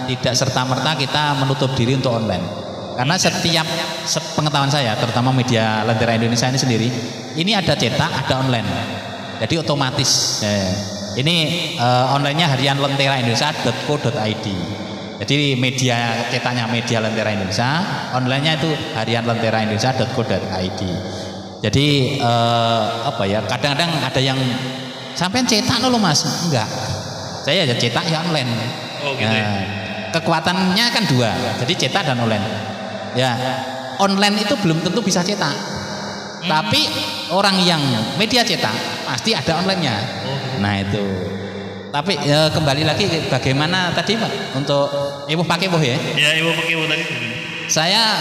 tidak serta-merta kita menutup diri untuk online. Karena setiap pengetahuan saya, terutama media Lentera Indonesia ini sendiri, ini ada cetak, ada online. Jadi otomatis. Ini onlinenya harian lenteraindonesia.co.id. Jadi media cetaknya media Lentera Indonesia, onlinenya itu harian lenteraindonesia.co.id. Jadi apa ya? Kadang-kadang ada yang sampean cetak loh Mas, enggak. Saya ya cetak ya online. Oh gitu. Kekuatannya kan dua, jadi cetak dan online. Ya, online itu belum tentu bisa cetak. Tapi orang yang media cetak pasti ada onlinenya. Nah itu. Tapi kembali lagi bagaimana tadi Pak untuk ibu pakai ya? Ya ibu pakai tadi. Saya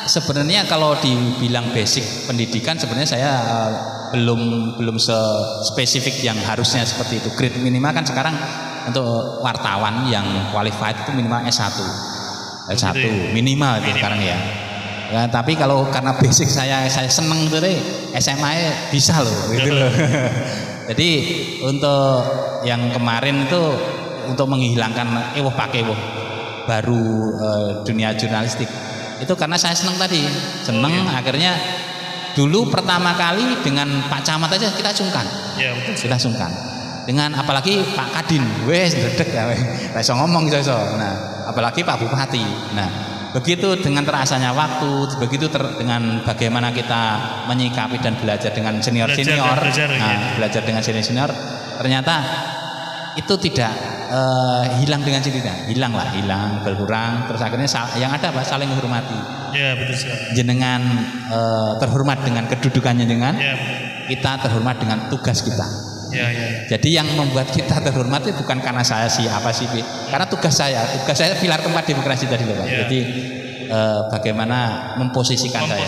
sebenarnya kalau dibilang basic pendidikan sebenarnya saya belum spesifik yang harusnya seperti itu. Grade minimal kan sekarang untuk wartawan yang qualified itu minimal S1 minimal itu sekarang ya. Nah, tapi kalau karena basic saya seneng tuh deh SMA bisa loh gitu loh. Jadi untuk yang kemarin itu untuk menghilangkan baru dunia jurnalistik itu karena saya seneng akhirnya dulu pertama kali dengan Pak Camat aja kita sungkan. Ya, betul. Kita sungkan. Dengan apalagi Pak Kadin, wes dedek ya, iso ngomong iso. Nah, apalagi Pak Bupati. Nah, begitu dengan terasanya waktu, begitu dengan bagaimana kita menyikapi dan belajar dengan senior-senior, belajar dengan senior-senior, ternyata itu tidak hilang dengan sendirinya, hilang berkurang, terus akhirnya yang ada apa? Saling menghormati. Ya betul sekali. Jenengan terhormat dengan kedudukannya dengan, kita terhormat dengan tugas kita. Jadi yang membuat kita terhormat itu bukan karena saya karena tugas saya pilar keempat demokrasi tadi loh Pak. Jadi bagaimana memposisikan saya.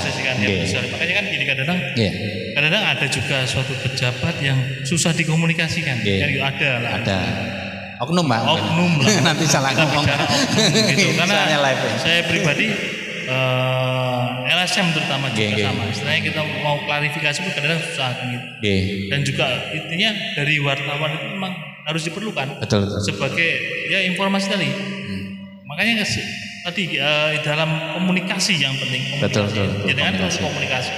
Makanya kan gini kadang-kadang ada juga suatu pejabat yang susah dikomunikasikan. Ada. Oknum Pak. Oknum lah. Nanti salah ngomong. Gitu. Karena saya pribadi LSM terutama juga sama. Istilahnya kita mau klarifikasi pun kadang-kadang susah gitu. Dan juga intinya dari wartawan itu memang harus diperlukan. Betul. Sebagai ya informasi tadi. Makanya tadi dalam komunikasi yang penting. Betul. Jadi kan komunikasi.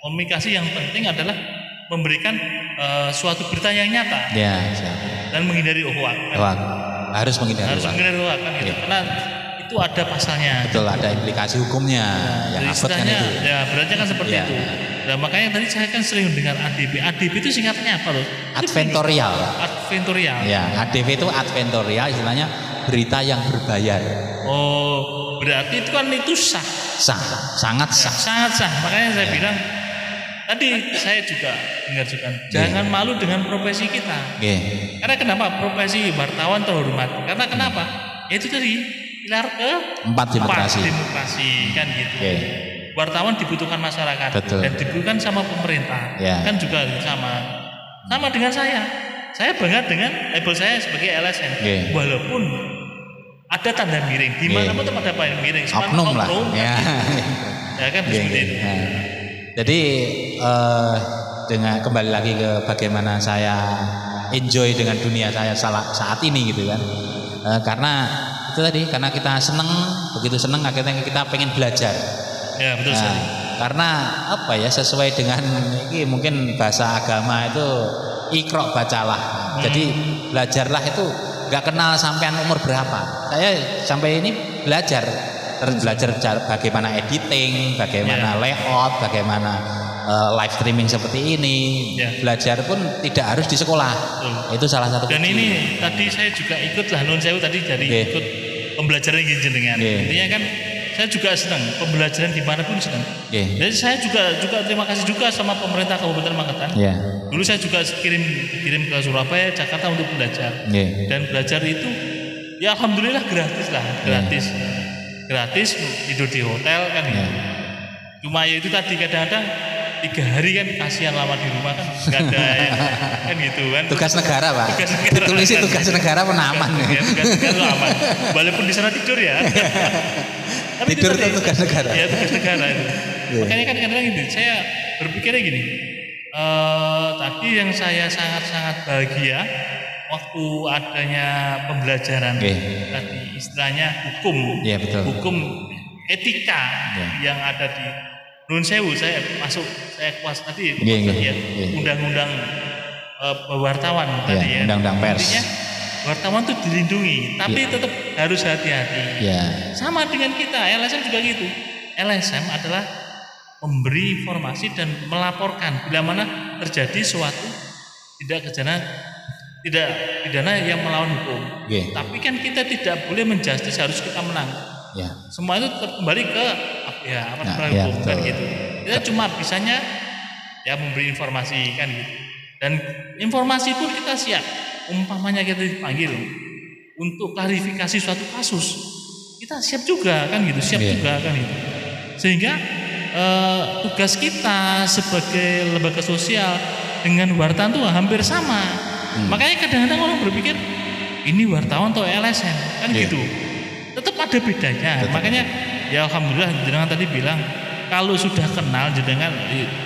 Komunikasi yang penting adalah memberikan suatu berita yang nyata. Dan menghindari hoak. Harus menghindari hoak kan gitu. Karena itu ada pasalnya. Betul, ada implikasi hukumnya. Yang istilahnya itu. Ya, beratnya kan seperti itu. Nah, makanya tadi saya kan sering dengar ADB. ADB itu singkatnya apa loh? Adventorial. Ya, ADB itu adventorial, istilahnya berita yang berbayar. Oh, berarti itu kan itu sah. Sangat sah. Makanya saya bilang tadi saya juga dengar juga jangan malu dengan profesi kita. Karena kenapa? Profesi wartawan terhormat. Karena kenapa? Ya itu tadi pilar keempat demokrasi kan gitu. Wartawan dibutuhkan masyarakat. Betul. Dan dibutuhkan sama pemerintah. Kan juga sama dengan saya bangga dengan label saya sebagai LSM. Walaupun ada tanda miring di mana pun ada tanda miring oknum lah ya kan seperti itu. Jadi dengan kembali lagi ke bagaimana saya enjoy dengan dunia saya saat ini gitu kan. Karena itu tadi, karena kita seneng, begitu seneng akhirnya kita pengen belajar. Ya, betul sekali. Karena apa ya, sesuai dengan ini mungkin bahasa agama itu ikro bacalah. Jadi belajarlah itu nggak kenal sampean umur berapa. Saya sampai ini belajar bagaimana editing, bagaimana layout, bagaimana live streaming seperti ini. Belajar pun tidak harus di sekolah. Itu salah satu. Dan ini tadi saya juga ikut lah, nun sewu tadi jadi ikut pembelajaran jenengan. Intinya kan saya juga senang pembelajaran dimanapun senang. Jadi saya juga terima kasih juga sama pemerintah Kabupaten Magetan. Dulu saya juga kirim ke Surabaya, Jakarta untuk belajar. Dan belajar itu ya alhamdulillah gratis lah, gratis tidur di hotel kan. Cuma ya itu tadi kadang-kadang 3 hari kan kasihan lama di rumah kan, nggak ada kan gitu kan. Tugas negara Pak. Ditulis tugas negara pun aman. Tugas negara aman. Walaupun di sana tidur ya. Tapi tidur itu tugas negara. Ya tugas negara itu. Makanya kan kadang-kadang gini, saya berpikirnya gini. Tadi yang saya sangat-sangat bahagia waktu adanya pembelajaran tadi istilahnya hukum, hukum etika yang ada di Nun Sewu. Saya kuas tadi undang-undang wartawan tadi ya, undang-undang pers. Intinya wartawan itu dilindungi, tapi tetap harus hati-hati. Sama dengan kita, LSM juga gitu. LSM adalah memberi informasi dan melaporkan bila mana terjadi suatu tidak pidana yang melawan hukum. Tapi kan kita tidak boleh menjustis harus kita menang. Semua itu kembali ke aparat hukum kan gitu. Kita cuma bisanya ya memberi informasi kan gitu. Dan informasi pun kita siap. Umpamanya kita dipanggil untuk klarifikasi suatu kasus, kita siap juga kan gitu, juga kan gitu. Sehingga tugas kita sebagai lembaga sosial dengan wartawan itu hampir sama. Makanya kadang-kadang orang berpikir ini wartawan atau LSM kan gitu. Tetap ada bedanya. Makanya ya alhamdulillah jenengan tadi bilang kalau sudah kenal jenengan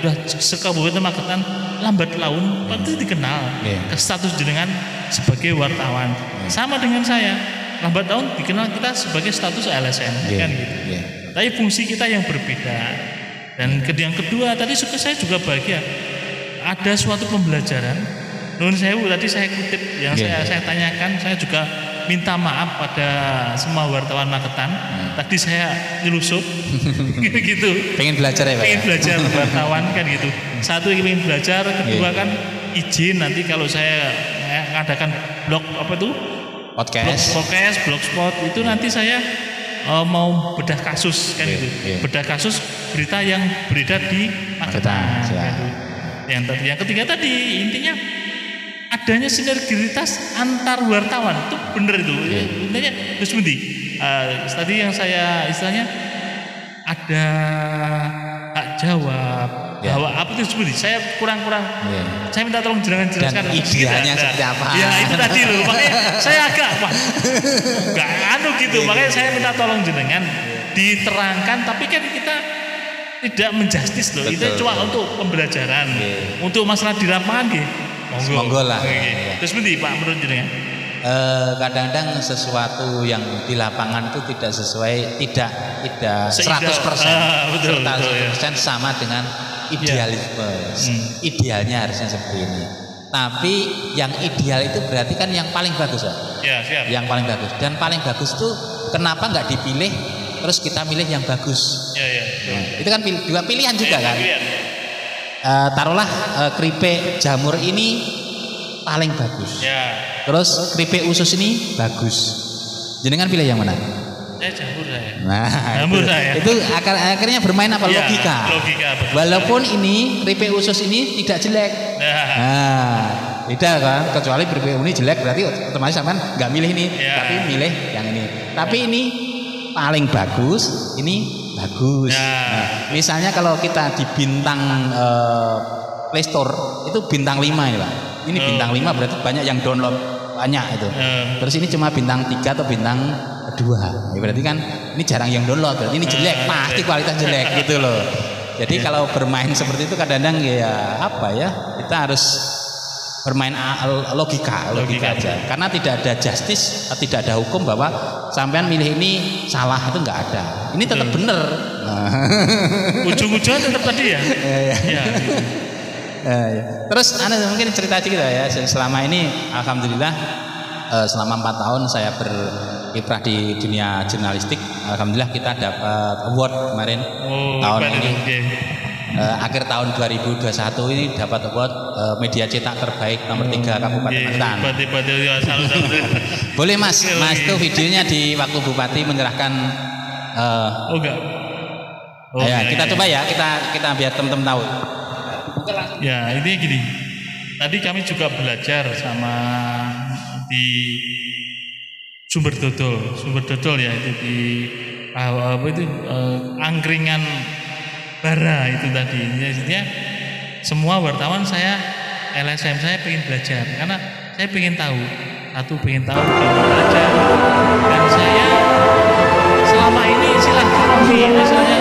sudah sekabupaten Magetan lambat laun pasti dikenal ke status jenengan sebagai wartawan. Sama dengan saya, lambat laun dikenal kita sebagai status LSM kan gitu. Tapi fungsi kita yang berbeda. Dan yang kedua tadi saya juga bahagia ada suatu pembelajaran. Nun sewu tadi saya kutip yang saya tanyakan, saya juga minta maaf pada semua wartawan Magetan. Tadi saya nyelusup gitu. Pengen belajar ya Pak? Pengen belajar wartawan kan gitu. Satu ingin belajar, kedua kan izin nanti kalau saya mengadakan blog apa tuh? Podcast, blogspot itu nanti saya mau bedah kasus kan gitu. Bedah kasus berita yang beredar di Magetan. Gitu. Yang ketiga tadi intinya adanya sinergitas antar wartawan itu benar itu. Intinya terus bunyi. Tadi yang saya istilahnya ada hak jawab. Bahwa apa itu sebenarnya saya kurang saya minta tolong jelaskan idealnya seperti apa ya itu tadi loh, makanya saya agak nggak gitu. Makanya saya minta tolong jenengan diterangkan, tapi kan kita tidak menjustis loh. Itu cuma untuk pembelajaran, untuk masalah di lapangan monggo lah. Terus begini Pak, menurut jenengan kadang-kadang sesuatu yang di lapangan itu tidak sesuai, tidak 100%, betul, 100% sama dengan idealisme. Idealnya harusnya seperti ini. Tapi yang ideal itu berarti kan yang paling bagus, Pak. Siap. Yang paling bagus. Dan paling bagus itu kenapa nggak dipilih terus kita milih yang bagus? Nah, itu kan dua pilihan juga kan. Taruhlah keripik jamur ini paling bagus. Terus keripik usus ini bagus. Jenengan pilih yang mana? Jamur saya. Nah, jamur saya. Itu akhirnya bermain apa? Logika. Walaupun ini keripik usus ini tidak jelek. Tidak kan? Kecuali keripik ini jelek berarti otomatis sampean nggak milih ini, tapi milih yang ini. Tapi ini paling bagus, ini bagus. Nah, misalnya kalau kita di bintang Play Store itu bintang 5 ya Pak. Ini bintang 5 berarti banyak yang download banyak itu. Terus ini cuma bintang 3 atau bintang 2. Ya berarti kan ini jarang yang download. Berarti ini jelek, pasti kualitas jelek gitu loh. Jadi kalau bermain seperti itu kadang-kadang ya apa ya? Kita harus bermain logika aja. Karena tidak ada justice, tidak ada hukum bahwa sampean milih ini salah, itu nggak ada. Ini tetap benar. Ujung-ujungnya tetap tadi ya. Ya, gitu. Terus mungkin cerita aja ya. Selama ini alhamdulillah selama 4 tahun saya berkiprah di dunia jurnalistik. Alhamdulillah kita dapat award kemarin tahun ini. Akhir tahun 2021 ini dapat award media cetak terbaik nomor 3 Kabupaten Magetan. Boleh Mas itu videonya di waktu Bupati menyerahkan. Kita coba ya, kita biar teman-teman tahu. Ya, ini gini. Tadi kami juga belajar sama di Sumber Dodol ya, itu di angkringan bara itu tadi. Jadi semua wartawan LSM saya pengen belajar karena saya pengen tahu, pengen belajar, dan saya selama ini silaturahmi misalnya.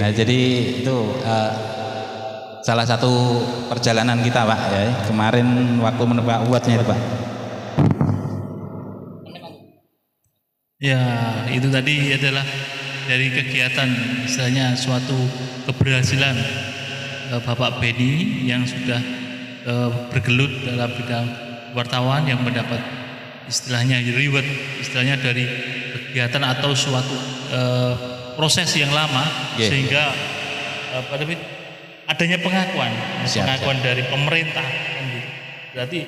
Nah jadi itu salah satu perjalanan kita Pak ya, kemarin waktu menebak awardnya itu Pak. Ya itu tadi adalah dari kegiatan istilahnya suatu keberhasilan Bapak Beni yang sudah bergelut dalam bidang wartawan yang mendapat istilahnya reward, istilahnya dari kegiatan atau suatu proses yang lama sehingga adanya pengakuan dari pemerintah kan gitu. Berarti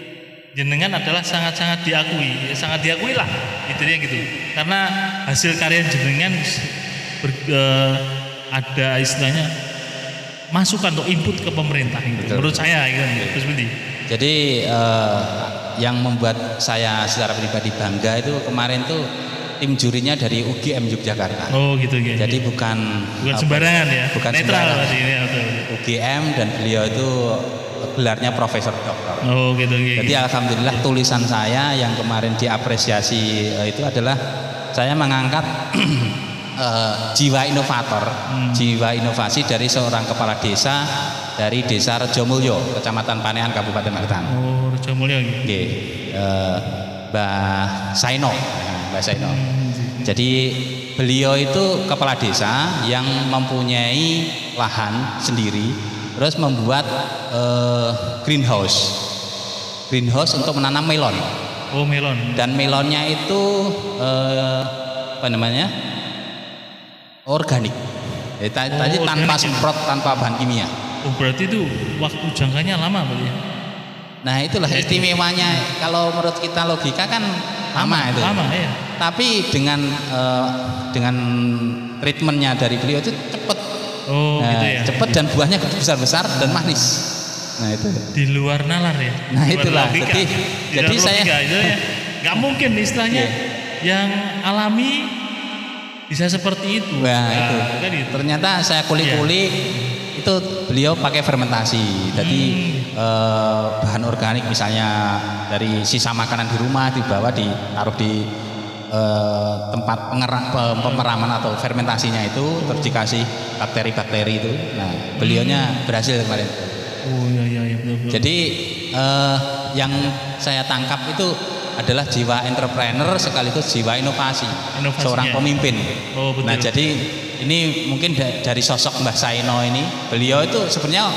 jenengan adalah sangat diakui lah gitu karena hasil karya jenengan ada istilahnya masukan atau input ke pemerintah gitu. Betul. Menurut saya gitu. Jadi yang membuat saya secara pribadi bangga itu kemarin tuh tim jurinya dari UGM Yogyakarta. Oh gitu. Jadi bukan sembarangan ya. Bukan netral berarti ya. UGM dan beliau itu gelarnya profesor doktor. Oh gitu. Jadi alhamdulillah tulisan saya yang kemarin diapresiasi itu adalah saya mengangkat jiwa inovator, jiwa inovasi dari seorang kepala desa dari Desa Rejomulyo, Kecamatan Panehan, Kabupaten Magetan. Oh Rejomulyo. Nggih. Mbah Saino. Jadi beliau itu kepala desa yang mempunyai lahan sendiri, terus membuat greenhouse untuk menanam melon. Oh melon. Dan melonnya itu organik. Tadi tanpa semprot, tanpa bahan kimia. Oh berarti itu waktu jangkanya lama berarti ya? Nah itulah istimewanya, kalau menurut kita logika kan lama itu. Lama ya. Tapi dengan treatmentnya dari beliau itu cepat. Oh Nah, gitu ya. cepat dan buahnya besar-besar dan manis. Nah itu. Di luar nalar ya. Nah Di luar itulah. logika. Jadi Di luar saya logika, itu ya nggak mungkin istilahnya yang alami bisa seperti itu. Wah itu. Kan itu. Ternyata saya kulik-kulik itu beliau pakai fermentasi. Jadi bahan organik misalnya dari sisa makanan di rumah dibawa ditaruh di tempat pemeraman atau fermentasinya itu, terus dikasih bakteri-bakteri itu. Nah beliaunya berhasil kemarin. Oh iya betul. Jadi yang saya tangkap itu adalah jiwa entrepreneur sekaligus jiwa inovasi. Seorang pemimpin. Oh, betul. Nah jadi ini mungkin dari sosok Mbah Saeno ini, beliau itu sebenarnya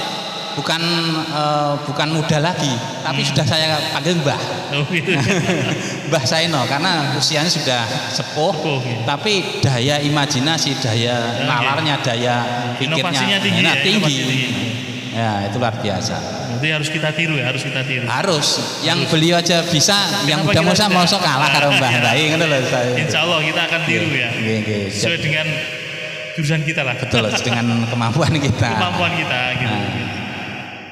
bukan muda lagi, tapi sudah saya panggil Mbah. Oh gitu. Mbah Saeno karena usianya sudah sepuh, gitu. tapi daya imajinasi, daya nalarnya, daya pikirnya Inovasinya tinggi, ya, tinggi. inovasi tinggi. Ya itu luar biasa. Berarti harus kita tiru ya, Harus. Yang beliau aja bisa, yang muda-muda mau kalah karo Mbah Dai ngono lho saya. Insya Allah kita akan tiru ya. Nggih. Sesuai dengan jurusan kita lah. Betul, dengan kemampuan kita. Kemampuan kita gitu. Nah,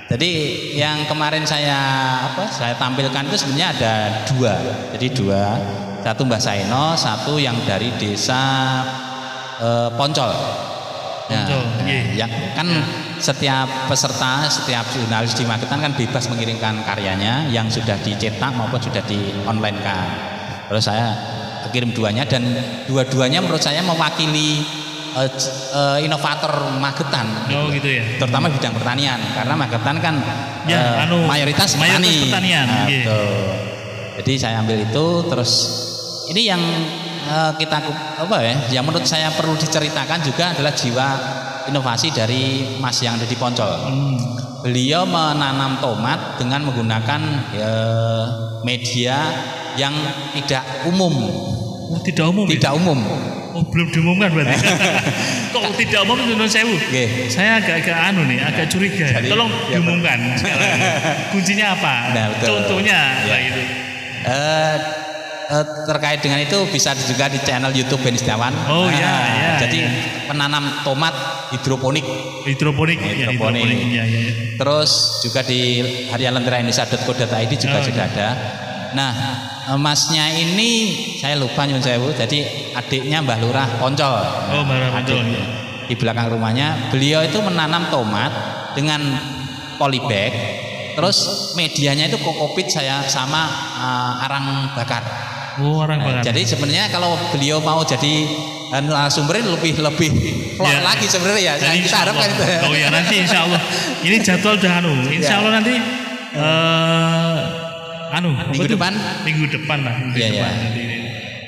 jadi yang kemarin saya tampilkan itu sebenarnya ada dua. Jadi dua, satu Mbah Saeno, satu yang dari desa Poncol. Yang kan setiap peserta, setiap jurnalis di Magetan kan bebas mengirimkan karyanya yang sudah dicetak maupun sudah di online kan. Terus saya kirim duanya dan dua-duanya menurut saya mewakili inovator Magetan. Oh gitu ya. Terutama bidang pertanian karena Magetan kan mayoritas pertanian. Nah, jadi saya ambil itu, terus ini yang yang menurut saya perlu diceritakan juga adalah jiwa inovasi dari Mas yang ada di Poncol. Beliau menanam tomat dengan menggunakan media yang tidak umum. Oh, tidak umum. Tidak umum. Oh, belum diumumkan berarti. Kok tidak umum Nyuwun sewu? Saya agak agak curiga. Jadi, tolong diumumkan. Kuncinya apa? Nah, contohnya lah itu. Terkait dengan itu bisa juga di channel YouTube Beni Setiawan. Oh iya. Jadi penanam tomat hidroponik. Hidroponik. Ya. Terus juga di harian lentera-indonesia.co.id juga sudah ada. Nah, masnya ini saya lupa Nyuwun sewu. Jadi adiknya Mbah Lurah Poncol. Oh, Mbah Lurah Poncol. Di belakang rumahnya, beliau itu menanam tomat dengan polybag. Terus medianya itu kokopit saya sama arang bakar. Oh, arang bakar. Jadi sebenarnya kalau beliau mau jadi sumberin lebih plot lagi sebenarnya ya. Kita harapkan itu. Oh ya, nanti insya Allah. Ini jadwal udah Insya Allah nanti minggu depan lah.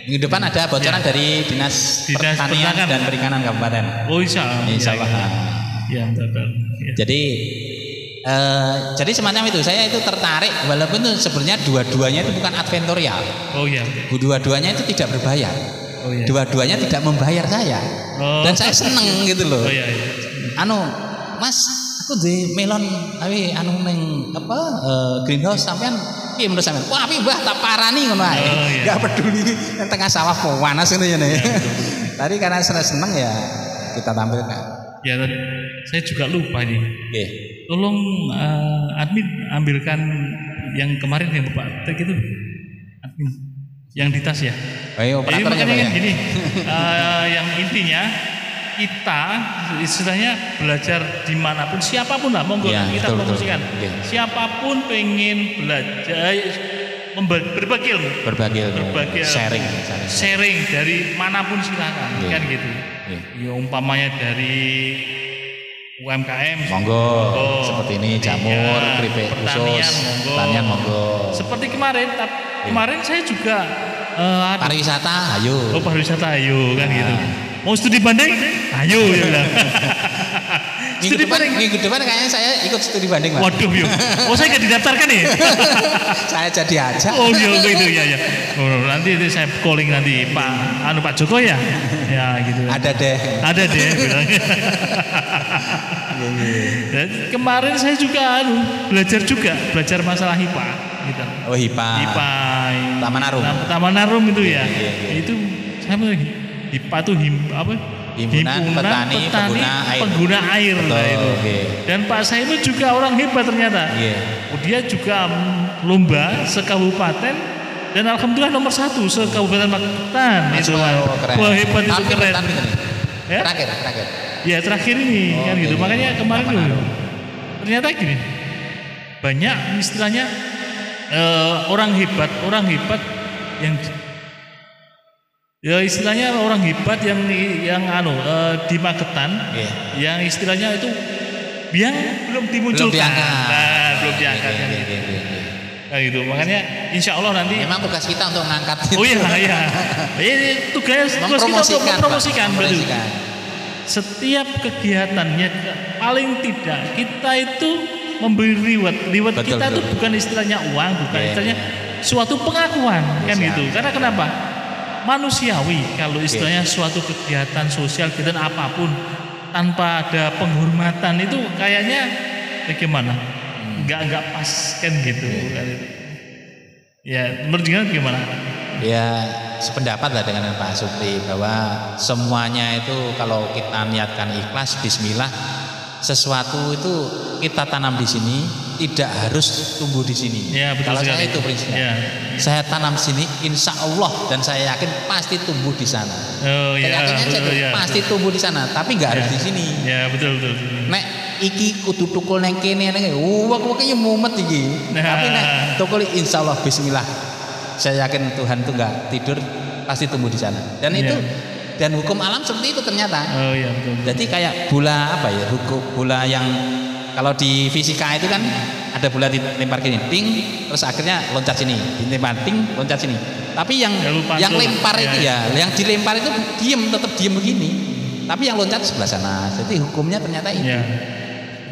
Minggu depan ada bocoran dari Dinas Pertanian dan Perikanan Kabupaten. Oh insya Allah. Ya, betul. Jadi semacam itu, saya itu tertarik walaupun itu sebenarnya dua-duanya itu bukan adventorial. Oh iya. Dua-duanya itu tidak berbayar. Oh iya. Dua-duanya tidak membayar saya. Oh. Dan saya seneng gitu loh. Oh iya. Mas, aku di melon neng greenhouse sampean piye menurut sampean? Wah, Mbah tak parani ngono ae. Enggak peduli nang tengah sawah panas ngono ya. Tadi karena seneng ya kita tampilkan. Ya, saya juga lupa nih. Tolong admin ambilkan yang kemarin yang Bapak tag itu. Admin yang di tas ya. Jadi makanya kan gini, yang intinya kita istilahnya belajar dimanapun, siapapun lah, monggo kita promosikan. Siapapun pengen belajar berbagi ilmu, sharing dari manapun silakan, kan gitu. Ya umpamanya dari UMKM monggo, seperti ini jamur, keripik khusus, pertanian monggo. Seperti kemarin saya juga pariwisata, ayo. Oh, pariwisata ayo kan gitu. Mau studi banding? Ayo ya bilang. Minggu depan kayaknya saya ikut studi banding, Mas. Waduh, yuk. Oh, saya nggak didaftarkan nih. Saya jadi aja. Oh, iya gitu ya. Oh, nanti saya calling nanti Pak Joko ya. Ya gitu. Ada deh bilang. Dan kemarin saya juga belajar masalah HIPA gitu. Oh, HIPA. Taman Arum. Taman Arum itu ya. Iya. Itu saya HIPA itu Himpunan petani pengguna air. Betul, nah itu. Okay. Dan Pak Saimu juga orang hebat ternyata. Dia juga lomba sekabupaten dan alhamdulillah nomor 1 sekabupaten Magetan. Itu wah hebat itu, keren. Ya? Terakhir. Ya terakhir ini kan gitu. Makanya kemarin dulu ternyata gini, banyak istilahnya orang hebat yang ya istilahnya orang hebat yang di Magetan, yang istilahnya itu yang belum dimunculkan, belum diangkat kan gitu. Nah gitu, makanya insya Allah nanti. Memang tugas kita untuk mengangkat itu. Oh iya. Ini tugas kita untuk mempromosikan. Betul. Setiap kegiatannya paling tidak kita itu memberi reward kita itu bukan istilahnya uang, bukan istilahnya suatu pengakuan kan gitu. Karena kenapa? Manusiawi kalau istilahnya suatu kegiatan sosial kegiatan apapun tanpa ada penghormatan itu kayaknya bagaimana? Enggak pas kan gitu. Ya, menurut gimana? Ya, sependapat lah dengan Pak Supri bahwa semuanya itu kalau kita niatkan ikhlas, bismillah, sesuatu itu kita tanam di sini tidak harus tumbuh di sini. Ya, betul kalau sekali. saya itu prinsipnya. Ya. Saya tanam sini, insya Allah dan saya yakin pasti tumbuh di sana. Pasti tumbuh di sana, tapi nggak harus di sini. Ya betul. Nek iki kudu tukul neng kene wak-waknya mumet iki. Tapi nek tukul insya Allah bismillah. Saya yakin Tuhan itu nggak tidur, pasti tumbuh di sana. Dan itu dan hukum alam seperti itu ternyata. Oh iya betul. Jadi kayak bola hukum bola yang kalau di fisika itu kan ada bola dilempar gini, ting, terus akhirnya loncat sini, dilempar ting, loncat sini. Tapi yang lempar itu yang dilempar itu tetap diem begini. Tapi yang loncat sebelah sana. Jadi hukumnya ternyata itu.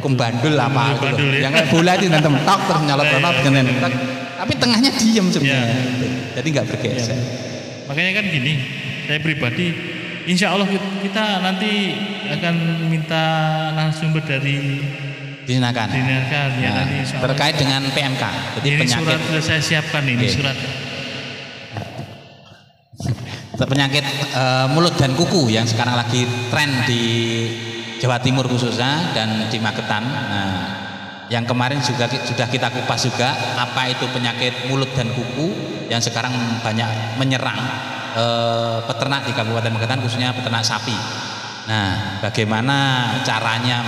Hukum bandul apa gitu. Yang bola itu nanti tok terus nyalot tapi tengahnya diem sebenarnya. Jadi nggak bergeser. Makanya kan gini, saya pribadi insya Allah kita nanti akan minta narasumber dari Dinarkan ya, nanti terkait dengan PMK. Jadi ini penyakit surat sudah saya siapkan ini surat. Penyakit mulut dan kuku yang sekarang lagi tren di Jawa Timur khususnya dan di Magetan. Nah, yang kemarin juga sudah kita kupas juga apa itu penyakit mulut dan kuku yang sekarang banyak menyerang peternak di Kabupaten Magetan, khususnya peternak sapi. Nah, bagaimana caranya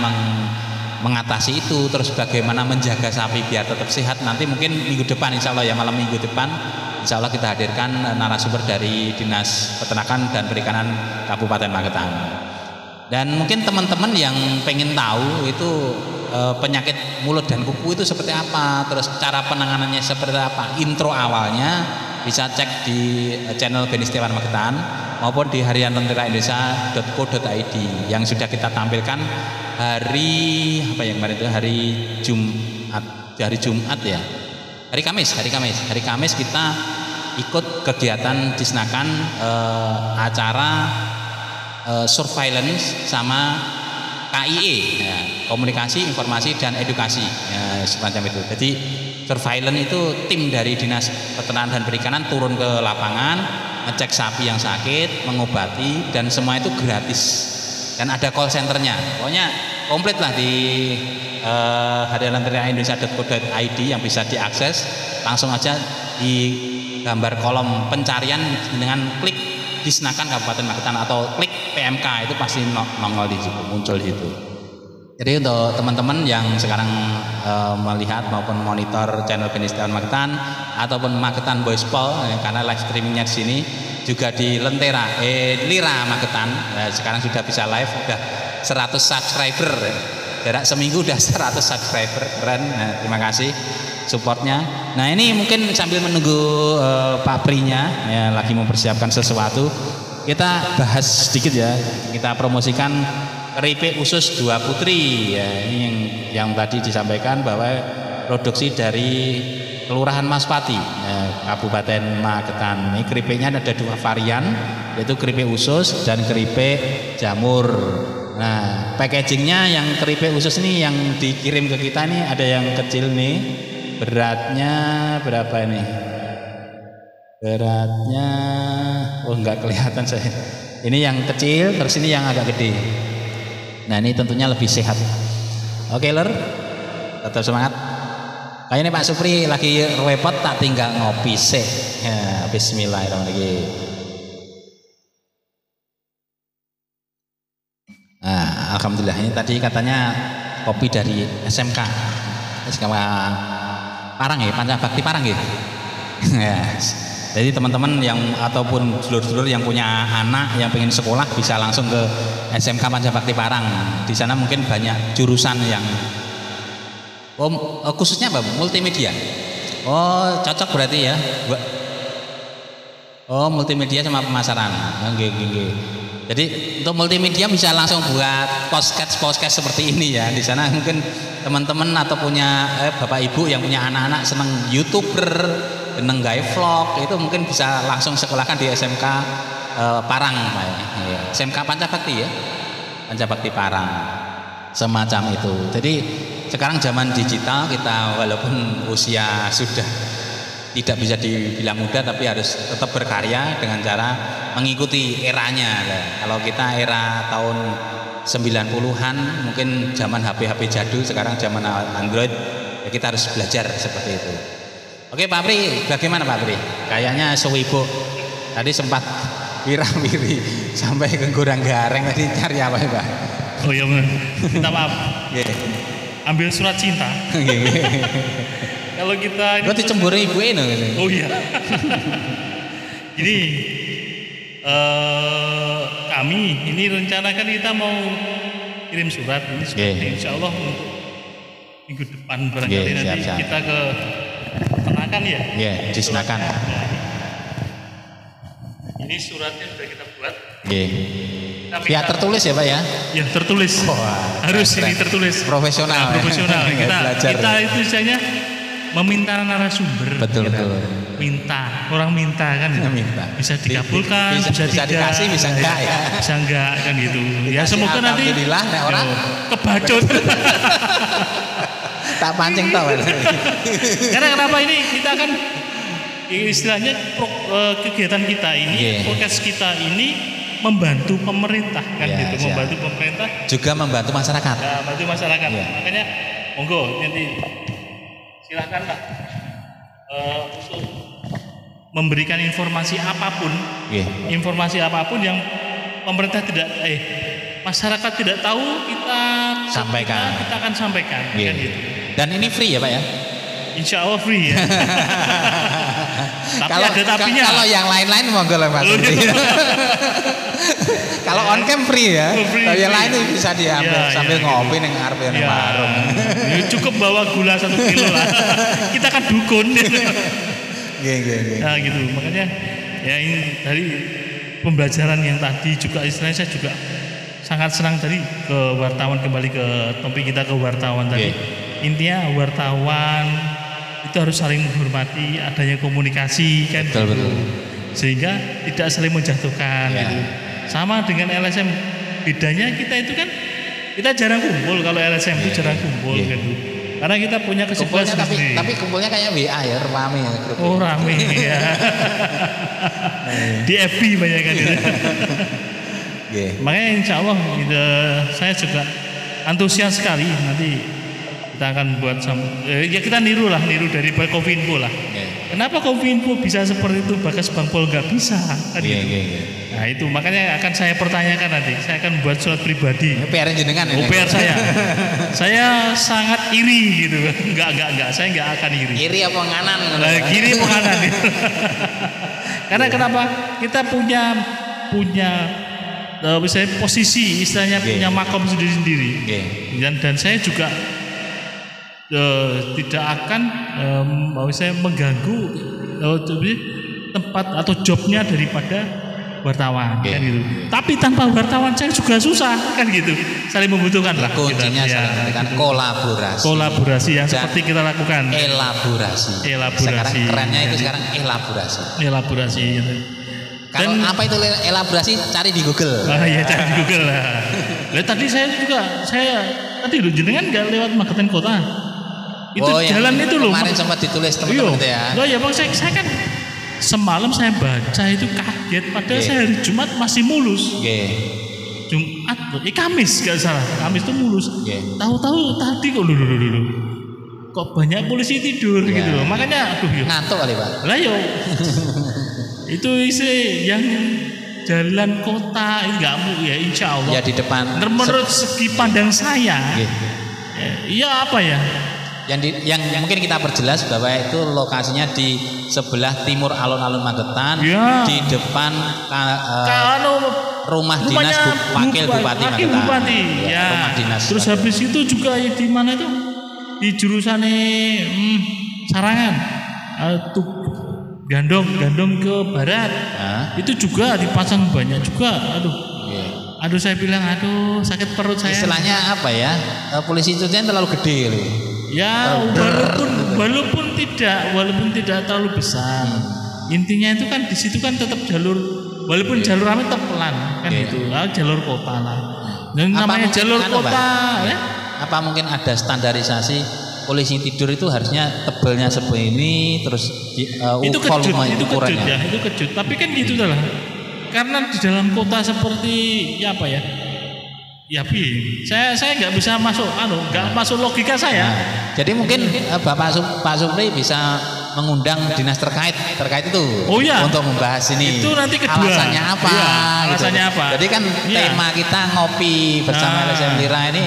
mengatasi itu, terus bagaimana menjaga sapi biar tetap sehat, nanti mungkin minggu depan insya Allah ya, malam minggu depan insya Allah kita hadirkan narasumber dari Dinas Peternakan dan Perikanan Kabupaten Magetan. Dan mungkin teman-teman yang pengen tahu itu penyakit mulut dan kuku itu seperti apa, terus cara penanganannya seperti apa, intro awalnya bisa cek di channel Beni Setiawan Magetan maupun di harianlenteraindonesia.co.id yang sudah kita tampilkan hari Kamis kita ikut kegiatan Disnakan acara surveillance sama KIE ya, komunikasi, informasi dan edukasi ya, semacam itu. Jadi surveillance itu tim dari Dinas Peternakan dan Perikanan turun ke lapangan, ngecek sapi yang sakit, mengobati, dan semua itu gratis. Dan ada call centernya, pokoknya komplit lah di harianlenteraindonesia.co.id yang bisa diakses. Langsung aja di gambar kolom pencarian dengan klik Disnakan Kabupaten Magetan atau klik PMK, itu pasti nongol di situ, muncul di situ. Jadi untuk teman-teman yang sekarang melihat maupun monitor channel Beni Setiawan Magetan ataupun Magetan Boys Pol, karena live streamingnya di sini juga di Lira Magetan, sekarang sudah bisa live, sudah 100 subscriber, jarak seminggu udah 100 subscriber, keren. Nah, terima kasih supportnya. Nah ini mungkin sambil menunggu Pak Prinya ya, lagi mempersiapkan sesuatu, kita bahas sedikit ya, kita promosikan keripik usus Dua Putri ya, ini yang tadi disampaikan bahwa produksi dari Kelurahan Maspati ya, Kabupaten Magetan. Ini keripiknya ada 2 varian, yaitu keripik usus dan keripik jamur. Nah, packagingnya yang keripik usus ini yang dikirim ke kita nih ada yang kecil nih. Beratnya berapa ini? Beratnya, oh nggak kelihatan saya. Ini yang kecil, terus ini yang agak gede. Nah ini tentunya lebih sehat. Oke Ler, tetap semangat. Kayak ini Pak Supri lagi repot tak tinggal ngopi sih. Ya, Bismillahirrahmanirrahim. Nah, alhamdulillah ini tadi katanya kopi dari SMK Parang ya, Pancabakti Parang ya. Yes. Jadi teman-teman yang ataupun dulur-dulur yang punya anak yang pengen sekolah bisa langsung ke SMK Pancabakti Parang. Di sana mungkin banyak jurusan yang khususnya apa? Multimedia. Oh, cocok berarti ya. Oh, multimedia sama pemasaran. Nggih. Jadi untuk multimedia bisa langsung buat podcast seperti ini ya. Di sana mungkin teman-teman atau punya bapak ibu yang punya anak-anak seneng YouTuber, seneng gawe vlog, itu mungkin bisa langsung sekolahkan di SMK Parang, Pak. Ya. SMK Pancabakti ya. Pancabakti Parang. Semacam itu. Jadi sekarang zaman digital kita walaupun usia sudah tidak bisa dibilang muda tapi harus tetap berkarya dengan cara mengikuti eranya. Kalau kita era tahun 90-an mungkin zaman HP-HP jadul, sekarang zaman Android, ya kita harus belajar seperti itu. Oke Pak Pri, bagaimana Pak Pri? Kayaknya sewibu tadi sempat wira-wiri sampai ke Gorang Gareng, tadi cari apa ya Pak? Oh iya, minta maaf. Ambil surat cinta. Kalau kita ini dicemburu ibu ini. Oh iya. Jadi kami ini rencanakan kita mau kirim surat ini insya Allah untuk minggu depan barangkali nanti siap. Kita ke Senakan ya. Iya, di Senakan. Ini suratnya sudah kita buat. Ya tertulis ya Pak ya? Ya tertulis. Harus ini tertulis. Profesional. Nah, profesional. Kita itu misalnya meminta narasumber. Betul. Orang minta kan. Minta. Bisa dikabulkan, bisa dikasih, bisa enggak ya. Bisa enggak kan gitu. Ya semoga nanti alhamdulillah orang kebacut. Tak pancing tau. Karena kenapa ini kita kan istilahnya kegiatan kita ini, podcast kita ini membantu pemerintah kan gitu, membantu pemerintah juga membantu masyarakat. Ya, membantu masyarakat. Makanya monggo nanti silakanlah untuk memberikan informasi apapun, informasi apapun yang pemerintah tidak masyarakat tidak tahu kita akan sampaikan kan gitu. Dan ini free ya Pak ya? Insya Allah free ya. Tapi ada tapinya. Kalau yang lain-lain monggo lah Mas. Kalau on cam free ya. Kalau yang lain bisa diambil sambil ngopi ning ngarepe warung. Cukup bawa gula 1 kilo lah. Kita kan dukun. Nggih. Nah gitu. Makanya ya ini dari pembelajaran yang tadi juga istilahnya saya juga sangat senang tadi ke wartawan, kembali ke topik kita ke wartawan tadi. Intinya wartawan itu harus saling menghormati, adanya komunikasi kan betul. Sehingga tidak saling menjatuhkan gitu. Sama dengan LSM, bedanya kita itu kan kita jarang kumpul. Kalau LSM itu jarang kumpul kan. Karena kita punya kesibukan sendiri. Tapi kumpulnya kayak WA ya, rame ya grup. Oh rame ya. Di FB banyak kan gitu. Makanya insya Allah saya juga antusias sekali nanti kita akan buat ya kita niru dari Kominfo lah. Kenapa Kominfo bisa seperti itu, Bagas Bangpol nggak bisa kan gitu. Nah itu makanya akan saya pertanyakan nanti. Saya akan buat surat pribadi. PR jenengan. PR saya. Saya sangat iri gitu. Enggak. Saya nggak akan iri. Iri apa nganan? Kiri apa nganan? Karena kenapa? Kita punya misalnya posisi, istilahnya punya makom sendiri-sendiri. Dan saya juga tidak akan saya mengganggu tempat atau jobnya daripada wartawan kan gitu. Tapi tanpa wartawan saya juga susah kan gitu. Saling membutuhkan lah. Kuncinya saling kolaborasi. Kolaborasi yang seperti kita lakukan. Elaborasi. Sekarang kerennya itu sekarang elaborasi. Elaborasi gitu. Kalau apa itu elaborasi cari di Google. Iya cari di Google lah. Tadi saya tadi lu jenengan nggak lewat Magetan Kota. Itu jalan itu loh. Kemarin sempat ditulis teman-teman itu ya. Loh ya bang, saya kan semalam saya baca itu kaget. Padahal saya hari Jumat masih mulus. Jumat, Kamis nggak salah. Kamis itu mulus. Tahu-tahu tadi kok dulu. Kok banyak polisi tidur gitu loh. Makanya aduh yuk. Ngantuk kali Pak. Lah yo. Itu isi yang jalan kota enggak ya insya Allah. Ya di depan. Menurut segi pandang saya. Iya apa ya? Yang mungkin kita perjelas bahwa itu lokasinya di sebelah timur alun-alun Magetan, di depan rumah dinas Wakil Bupati Magetan. Ya. Rumah dinas. Terus habis itu juga di mana itu? Di jurusan Sarangan. Gandong ke barat. Itu juga dipasang banyak juga. Aduh saya bilang sakit perut saya. Istilahnya apa ya? Polisi itu terlalu gede loh. Ya walaupun tidak terlalu besar. Intinya itu kan di situ kan tetap jalur, walaupun jalur kami tetap pelan kan gitu. Jalur kota lah. Dan namanya jalur kota ya. Apa mungkin ada standarisasi polisi tidur itu harusnya tebalnya segini terus itu kejut ya, itu kejut. Tapi kan gitu lah. Karena di dalam kota seperti ya apa ya? Ya saya nggak bisa masuk nggak masuk logika saya. Jadi mungkin Pak Supri bisa mengundang dinas terkait itu untuk membahas ini. Itu nanti kedua. Alasannya apa? Alasannya apa? Jadi kan tema kita ngopi bersama LSM Lira ini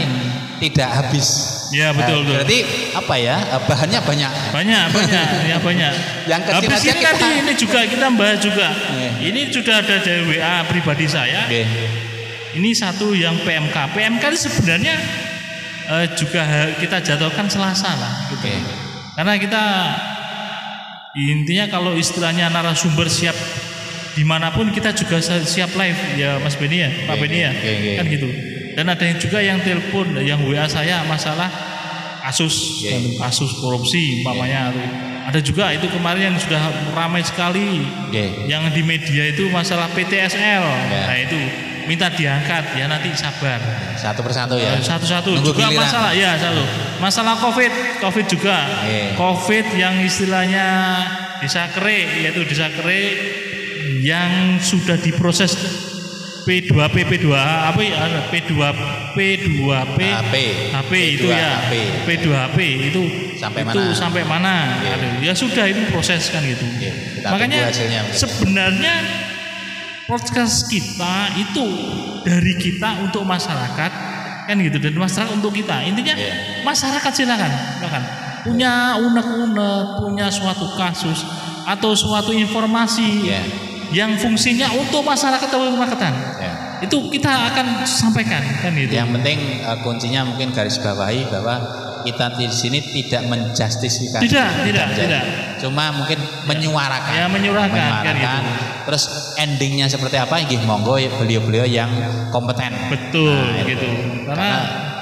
tidak habis. Ya betul. Berarti apa ya? Bahannya banyak. Banyak. Yang kecil habis aja ini nanti ini juga kita bahas juga. Ini sudah ada dari WA pribadi saya. Ini satu yang PMK itu sebenarnya juga kita jadwalkan Selasa lah gitu. Karena kita intinya kalau istilahnya narasumber siap dimanapun kita juga siap live ya Mas Beni ya, Pak Beni ya, kan gitu. Dan ada yang juga yang telepon, yang WA saya masalah kasus korupsi umpamanya. Ada juga itu kemarin yang sudah ramai sekali, yang di media itu masalah PTSL. Nah itu minta diangkat ya, nanti sabar. Satu persatu ya. Satu-satu. Nunggu juga giliran. Masalah COVID juga. COVID yang istilahnya disakre, yaitu disakre yang sudah diproses P2P apa ya? P2P itu ya. P2P itu sampai mana? Ya sudah itu proses kan gitu. Makanya sebenarnya podcast kita itu dari kita untuk masyarakat kan gitu, dan masyarakat untuk kita. Intinya masyarakat silakan punya unek-unek, punya suatu kasus atau suatu informasi yang fungsinya untuk masyarakat Kabupaten Magetan. Itu kita akan sampaikan kan gitu. Yang penting kuncinya mungkin garis bawahi bahwa kita di sini tidak menjustifikasi. Tidak. Cuma mungkin menyuarakan. Ya, menyuarakan. Kan gitu. Terus endingnya seperti apa? Nggih monggo beliau-beliau yang kompeten. Betul gitu. Karena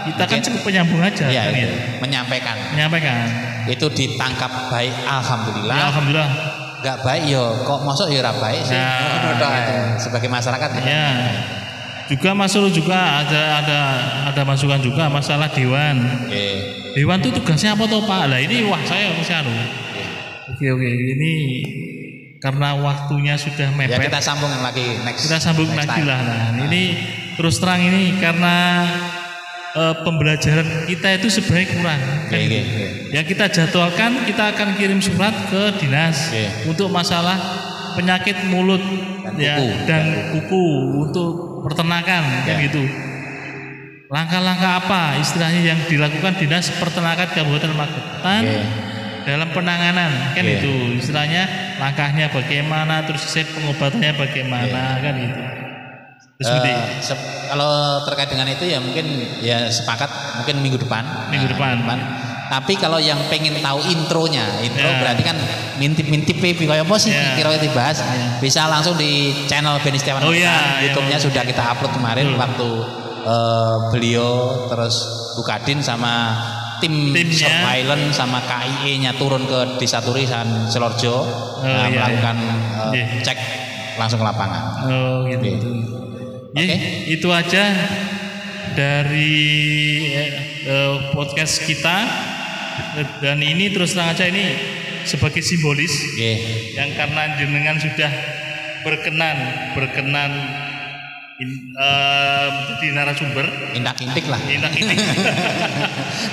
kita kan cukup penyambung aja kan gitu. Menyampaikan. Itu ditangkap baik, alhamdulillah. Ya, alhamdulillah. Enggak baik kok mosok ora baik sih. Gitu. Sebagai masyarakat ya. Juga masuk juga ada masukan juga masalah dewan. Dewan itu tugasnya apa toh Pak? Lah ini saya masih Oke, ini karena waktunya sudah mepet. Ya kita sambung lagi next. Kita sambung lagi lah. Nah, ini terus terang ini karena pembelajaran kita itu sebenarnya kurang. Yang kita jadwalkan, kita akan kirim surat ke dinas untuk masalah penyakit mulut dan kuku untuk peternakan kan gitu. Langkah-langkah apa istilahnya yang dilakukan Dinas Peternakan Kabupaten Magetan dalam penanganan kan itu istilahnya, langkahnya bagaimana, terus pengobatannya bagaimana kan itu. Kalau terkait dengan itu ya mungkin ya sepakat mungkin minggu depan. Tapi kalau yang pengen tahu intronya, berarti kan mintip-mintip kayak apa sih kira-kira dibahas, bisa langsung di channel Beni Setiawan YouTube-nya sudah kita upload kemarin waktu beliau terus Bukadin sama timnya Surveillance sama KIE-nya turun ke Desa Turi dan Selorjo melakukan cek langsung ke lapangan. Oh gitu. Oke. Itu aja dari podcast kita, dan ini terus terang aja ini sebagai simbolis yang karena jenengan sudah berkenan menjadi narasumber, indak-indik lah. indak-indik.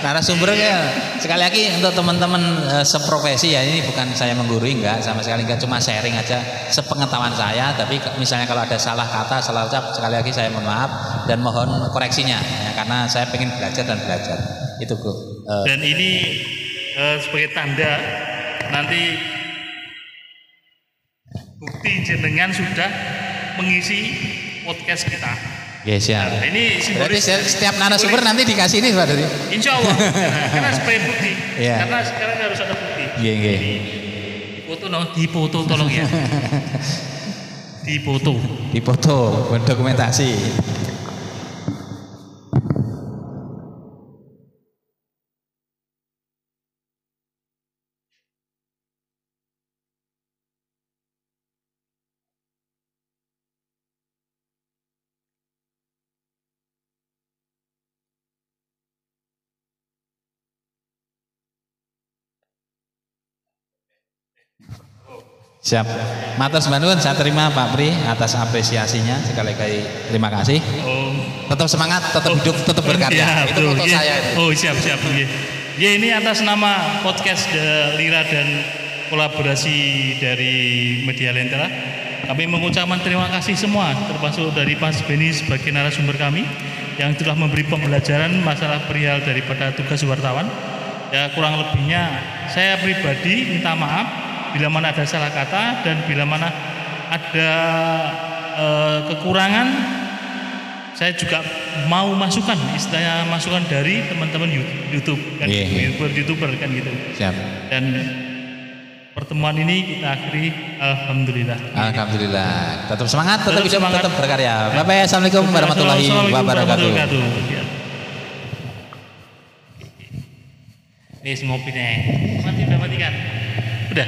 Narasumbernya sekali lagi untuk teman-teman seprofesi ya, ini bukan saya menggurui, enggak sama sekali, enggak, cuma sharing aja sepengetahuan saya. Tapi misalnya kalau ada salah kata, salah ucap, sekali lagi saya mohon maaf dan mohon koreksinya ya, karena saya pengen belajar dan belajar itu bro. Dan ini sebagai tanda nanti bukti jenengan sudah mengisi podcast kita. Yes, ya. Nah, ini simbolis. Berarti setiap narasumber nanti dikasih ini Pak Dodi. Insya Allah. Karena sebagai bukti. Iya. Karena sekarang harus ada bukti. Iya, iya. Difoto tolong ya. Difoto, dokumentasi. Siap. Matur nuwun, saya terima Pak Pri atas apresiasinya, sekali lagi terima kasih. Tetap semangat, tetap hidup, tetap berkarya. Itu foto saya itu. Oh siap. Ya ini atas nama podcast Lira dan kolaborasi dari Media Lentera, kami mengucapkan terima kasih semua, termasuk dari Mas Beni sebagai narasumber kami yang telah memberi pembelajaran masalah perihal daripada tugas wartawan. Ya kurang lebihnya saya pribadi minta maaf bila mana ada salah kata dan bila mana ada kekurangan. Saya juga mau masukan, istilahnya masukan dari teman-teman YouTube kan, YouTuber kan gitu. Siap. Dan pertemuan ini kita akhiri, alhamdulillah. Alhamdulillah. Tetap semangat, tetap hidup, tetap berkarya. Bapak, assalamualaikum warahmatullahi wabarakatuh. Ini ngopi nih. Udah matikan. Udah.